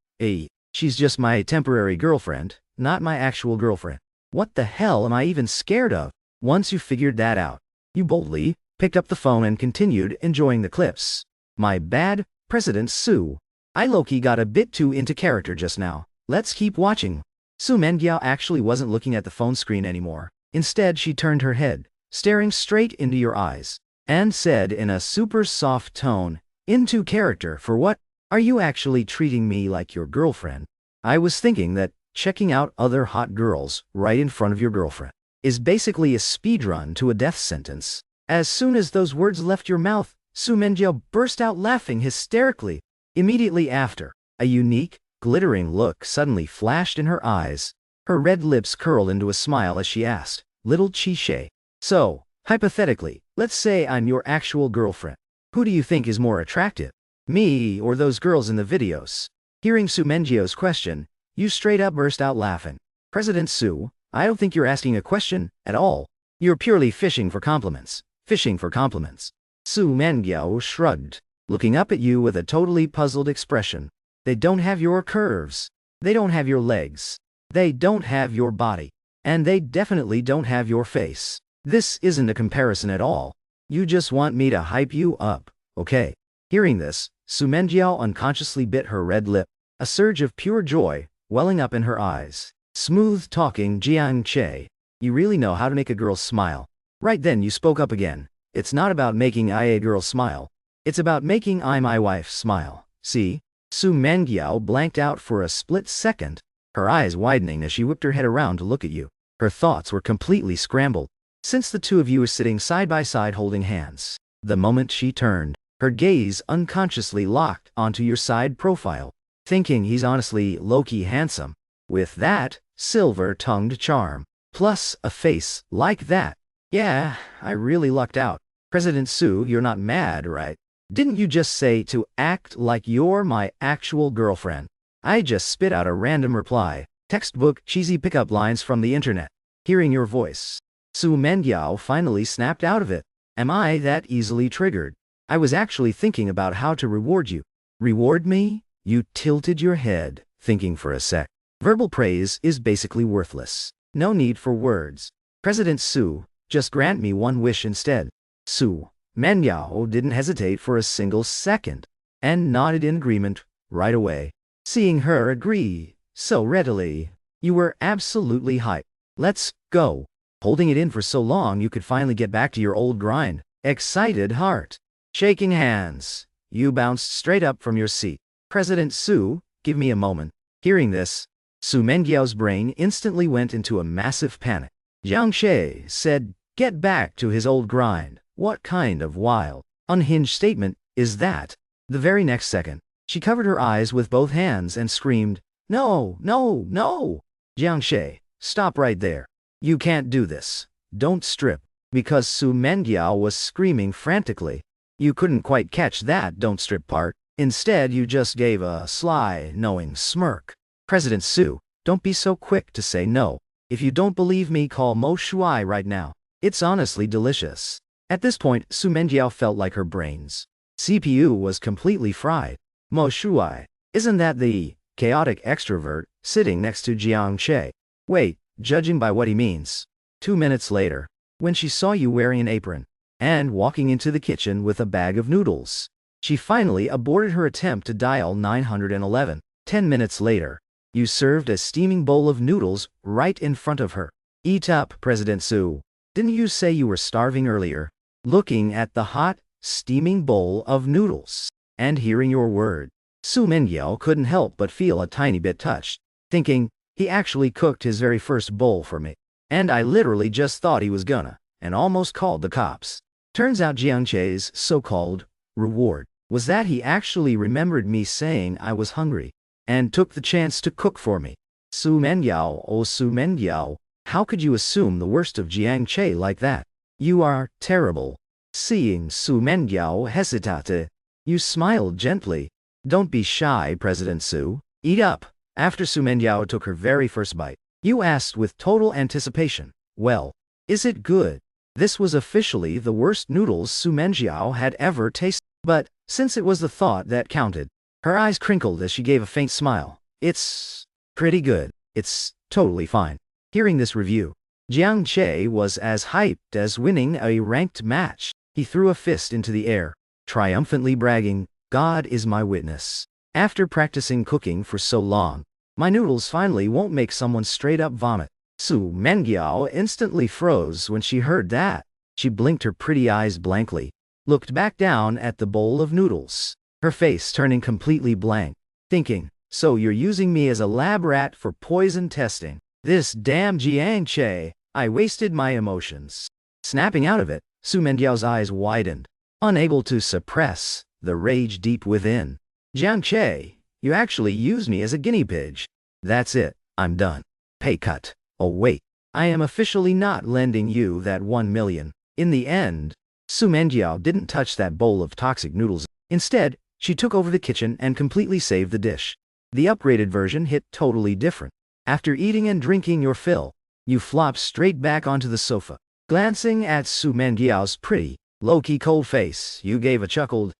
She's just my temporary girlfriend, not my actual girlfriend. What the hell am I even scared of? Once you figured that out, you boldly picked up the phone and continued enjoying the clips. My bad, President Su. I low-key got a bit too into character just now. Let's keep watching. Su Menjiao actually wasn't looking at the phone screen anymore. Instead, she turned her head, staring straight into your eyes, and said in a super soft tone, "Into character for what? Are you actually treating me like your girlfriend? I was thinking that checking out other hot girls right in front of your girlfriend is basically a speedrun to a death sentence." As soon as those words left your mouth, Su Menjiao burst out laughing hysterically. Immediately after, a unique, glittering look suddenly flashed in her eyes. Her red lips curled into a smile as she asked, "Little Qishe. So, hypothetically, let's say I'm your actual girlfriend. Who do you think is more attractive? Me or those girls in the videos?" Hearing Su Menjiao's question, Yu straight up burst out laughing. "President Su, I don't think you're asking a question at all. You're purely fishing for compliments. Fishing for compliments." Su Menjiao shrugged, looking up at you with a totally puzzled expression. "They don't have your curves. They don't have your legs. They don't have your body. And they definitely don't have your face. This isn't a comparison at all. You just want me to hype you up, okay?" Hearing this, Su Menjiao unconsciously bit her red lip, a surge of pure joy welling up in her eyes. Smooth-talking Jiang Che, you really know how to make a girl smile. Right then you spoke up again. "It's not about making a girl smile. It's about making my wife smile. See?" Su Menjiao blanked out for a split second, her eyes widening as she whipped her head around to look at you. Her thoughts were completely scrambled, since the two of you were sitting side by side holding hands. The moment she turned, her gaze unconsciously locked onto your side profile, thinking he's honestly low-key handsome. With that silver-tongued charm, plus a face like that. Yeah, I really lucked out. President Su, you're not mad, right? Didn't you just say to act like you're my actual girlfriend? I just spit out a random reply. Textbook cheesy pickup lines from the internet. Hearing your voice, Su Menjiao finally snapped out of it. Am I that easily triggered? I was actually thinking about how to reward you. Reward me? You tilted your head, thinking for a sec. Verbal praise is basically worthless. No need for words. President Su, just grant me one wish instead. Su Menjiao didn't hesitate for a single second, and nodded in agreement right away. Seeing her agree so readily, you were absolutely hyped. Let's go. Holding it in for so long you could finally get back to your old grind. Excited heart. Shaking hands, you bounced straight up from your seat. President Su, give me a moment. Hearing this, Su Menjiao's brain instantly went into a massive panic. Jiang She said, get back to his old grind. What kind of wild, unhinged statement is that? The very next second, she covered her eyes with both hands and screamed, "No, no, no! Jiang She, stop right there. You can't do this. Don't strip." Because Su Menjiao was screaming frantically. You couldn't quite catch that "don't strip" part. Instead, you just gave a sly, knowing smirk. President Su, don't be so quick to say no. If you don't believe me, call Mo Shuai right now. It's honestly delicious. At this point, Su Menjiao felt like her brain's CPU was completely fried. Mo Shuai, isn't that the chaotic extrovert sitting next to Jiang Che? Wait, judging by what he means. 2 minutes later, when she saw you wearing an apron and walking into the kitchen with a bag of noodles, she finally aborted her attempt to dial 911. 10 minutes later, you served a steaming bowl of noodles right in front of her. Eat up, President Su. Didn't you say you were starving earlier? Looking at the hot, steaming bowl of noodles and hearing your word, Su Menjiao couldn't help but feel a tiny bit touched, thinking, he actually cooked his very first bowl for me. And I literally just thought he was gonna, and almost called the cops. Turns out Jiang Che's so-called reward was that he actually remembered me saying I was hungry and took the chance to cook for me. Su Menjiao, oh Su Menjiao, how could you assume the worst of Jiang Che like that? You are terrible. Seeing Su Menjiao hesitate, you smiled gently. Don't be shy, President Su. Eat up. After Su Menjiao took her very first bite, you asked with total anticipation, well, is it good? This was officially the worst noodles Su Menjiao had ever tasted. But, since it was the thought that counted, her eyes crinkled as she gave a faint smile. It's pretty good. It's totally fine. Hearing this review, Jiang Che was as hyped as winning a ranked match. He threw a fist into the air, triumphantly bragging, God is my witness. After practicing cooking for so long, my noodles finally won't make someone straight up vomit. Su Menjiao instantly froze when she heard that. She blinked her pretty eyes blankly, looked back down at the bowl of noodles, her face turning completely blank, thinking, so you're using me as a lab rat for poison testing. This damn Jiang Che, I wasted my emotions. Snapping out of it, Su Menjiao's eyes widened, unable to suppress the rage deep within. Jiang Che, you actually used me as a guinea pig. That's it, I'm done. Pay cut. Oh wait, I am officially not lending you that 1 million. In the end, Su Menjiao didn't touch that bowl of toxic noodles. Instead, she took over the kitchen and completely saved the dish. The upgraded version hit totally different. After eating and drinking your fill, you flopped straight back onto the sofa. Glancing at Su Menjiao's pretty, low-key cold face, you gave a chuckled,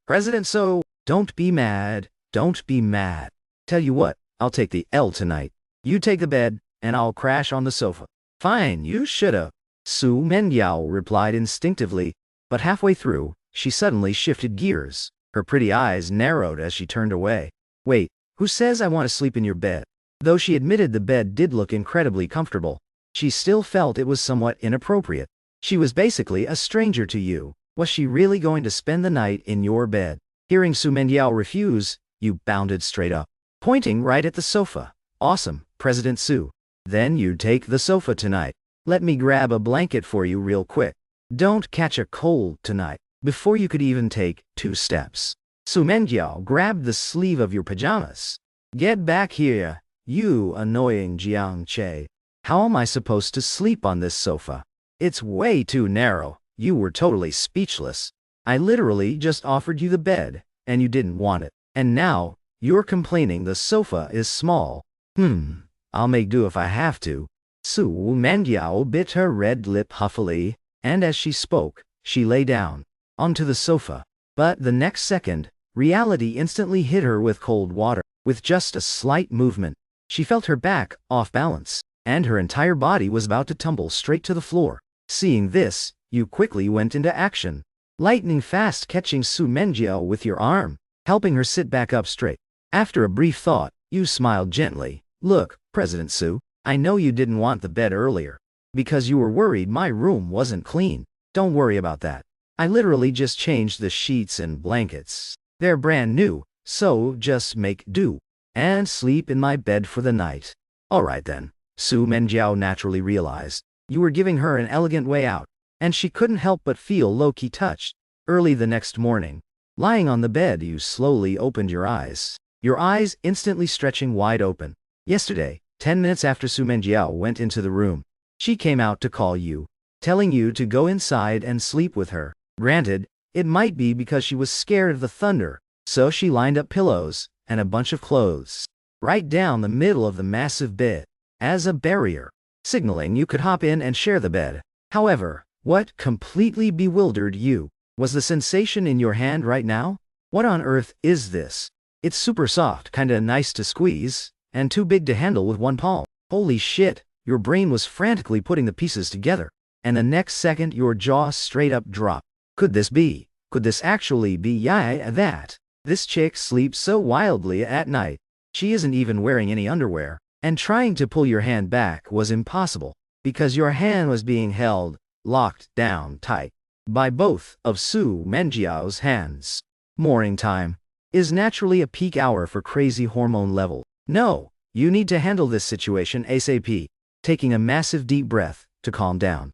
President So, don't be mad, don't be mad. Tell you what, I'll take the L tonight. You take the bed, and I'll crash on the sofa. Fine, you shoulda. Su Menjiao replied instinctively, but halfway through, she suddenly shifted gears. Her pretty eyes narrowed as she turned away. Wait, who says I want to sleep in your bed? Though she admitted the bed did look incredibly comfortable, she still felt it was somewhat inappropriate. She was basically a stranger to you. Was she really going to spend the night in your bed? Hearing Su Menjiao refuse, you bounded straight up, pointing right at the sofa. Awesome, President Su. Then you take the sofa tonight. Let me grab a blanket for you real quick. Don't catch a cold tonight. Before you could even take 2 steps, Su Menjiao grabbed the sleeve of your pajamas. Get back here, you annoying Jiang Che. How am I supposed to sleep on this sofa? It's way too narrow. You were totally speechless. I literally just offered you the bed, and you didn't want it. And now, you're complaining the sofa is small. I'll make do if I have to. Su Menjiao bit her red lip huffily, and as she spoke, she lay down onto the sofa. But the next second, reality instantly hit her with cold water. With just a slight movement, she felt her back off balance, and her entire body was about to tumble straight to the floor. Seeing this, you quickly went into action, lightning fast catching Su Menjiao with your arm, helping her sit back up straight. After a brief thought, you smiled gently. Look, President Su, I know you didn't want the bed earlier, because you were worried my room wasn't clean. Don't worry about that. I literally just changed the sheets and blankets. They're brand new, so just make do, and sleep in my bed for the night. Alright then. Su Menjiao naturally realized you were giving her an elegant way out, and she couldn't help but feel low-key touched. Early the next morning, lying on the bed, you slowly opened your eyes instantly stretching wide open. Yesterday, 10 minutes after Su Menjiao went into the room, she came out to call you, telling you to go inside and sleep with her. Granted, it might be because she was scared of the thunder, so she lined up pillows and a bunch of clothes right down the middle of the massive bed as a barrier, signaling you could hop in and share the bed. However, what completely bewildered you was the sensation in your hand right now. What on earth is this? It's super soft, kinda nice to squeeze, and too big to handle with one palm. Holy shit, your brain was frantically putting the pieces together, and the next second your jaw straight up dropped. Could this be? Could this actually be that? This chick sleeps so wildly at night. She isn't even wearing any underwear, and trying to pull your hand back was impossible, because your hand was being held, locked down tight, by both of Su Menjiao's hands. Morning time is naturally a peak hour for crazy hormone level. No, you need to handle this situation ASAP. Taking a massive deep breath to calm down.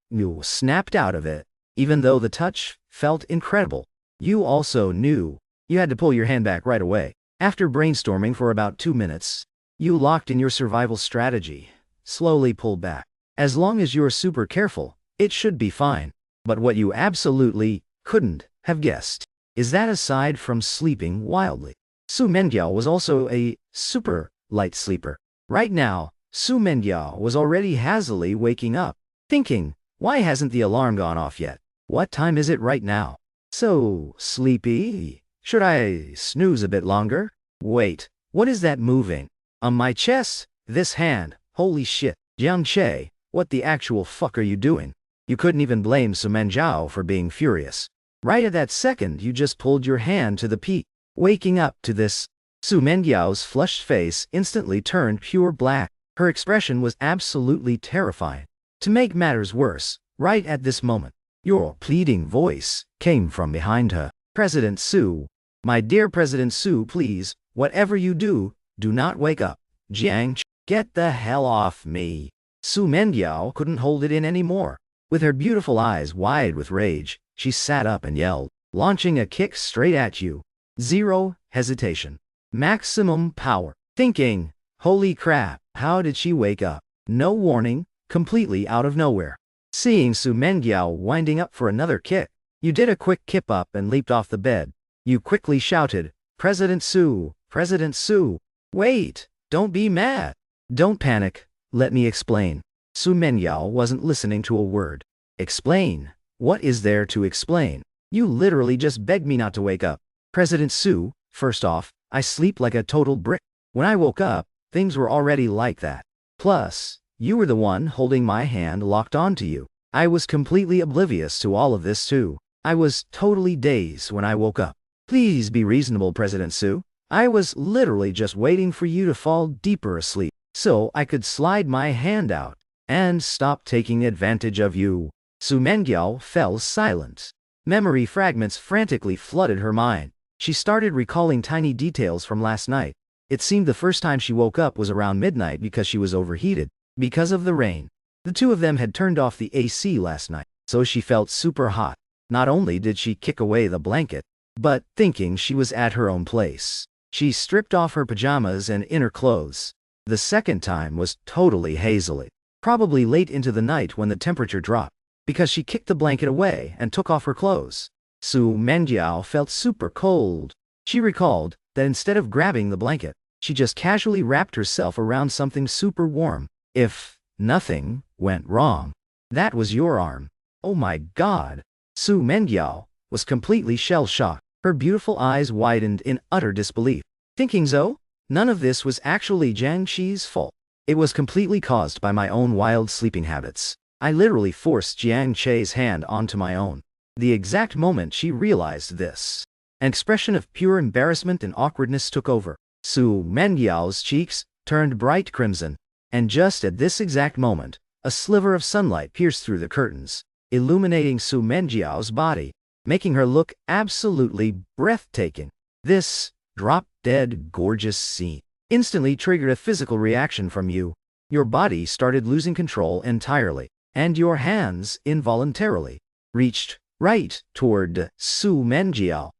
You snapped out of it. Even though the touch felt incredible, you also knew you had to pull your hand back right away. After brainstorming for about 2 minutes, you locked in your survival strategy. Slowly pull back. As long as you're super careful, it should be fine. But what you absolutely couldn't have guessed is that aside from sleeping wildly, Su Menjiao was also a super light sleeper. Right now, Su Menjiao was already hazily waking up, thinking, why hasn't the alarm gone off yet? What time is it right now? So sleepy? Should I snooze a bit longer? Wait, what is that moving? On my chest? This hand? Holy shit. Jiang Che, what the actual fuck are you doing? You couldn't even blame Su Menjiao for being furious. Right at that second you just pulled your hand to the peak. Waking up to this, Su Menjiao's flushed face instantly turned pure black. Her expression was absolutely terrifying. To make matters worse, right at this moment, your pleading voice came from behind her. President Su, my dear President Su, please, whatever you do, do not wake up. Jiang Che, get the hell off me. Su Menjiao couldn't hold it in anymore. With her beautiful eyes wide with rage, she sat up and yelled, launching a kick straight at you. Zero hesitation. Maximum power. Thinking, holy crap, how did she wake up? No warning, completely out of nowhere. Seeing Su Mengyao winding up for another kick, you did a quick kip up and leaped off the bed. You quickly shouted, President Su, President Su. Wait, don't be mad. Don't panic, let me explain. Su Mengyao wasn't listening to a word. Explain? What is there to explain? You literally just begged me not to wake up. President Su, first off, I sleep like a total brick. When I woke up, things were already like that. Plus, you were the one holding my hand locked onto you. I was completely oblivious to all of this too. I was totally dazed when I woke up. Please be reasonable, President Su. I was literally just waiting for you to fall deeper asleep, so I could slide my hand out and stop taking advantage of you. Su Mengyao fell silent. Memory fragments frantically flooded her mind. She started recalling tiny details from last night. It seemed the first time she woke up was around midnight because she was overheated, because of the rain. The two of them had turned off the AC last night, so she felt super hot. Not only did she kick away the blanket, but thinking she was at her own place, she stripped off her pajamas and inner clothes. The second time was totally hazily, probably late into the night when the temperature dropped, because she kicked the blanket away and took off her clothes. Su Mengyao felt super cold. She recalled that instead of grabbing the blanket, she just casually wrapped herself around something super warm. If nothing went wrong, that was your arm. Oh my god. Su Mengyao was completely shell-shocked. Her beautiful eyes widened in utter disbelief. Thinking so? None of this was actually Jiang Shi's fault. It was completely caused by my own wild sleeping habits. I literally forced Jiang Shi's hand onto my own. The exact moment she realized this, an expression of pure embarrassment and awkwardness took over. Su Mengyao's cheeks turned bright crimson, and just at this exact moment, a sliver of sunlight pierced through the curtains, illuminating Su Mengyao's body, making her look absolutely breathtaking. This drop-dead gorgeous scene instantly triggered a physical reaction from you. Your body started losing control entirely, and your hands involuntarily reached right toward Su Mengyao.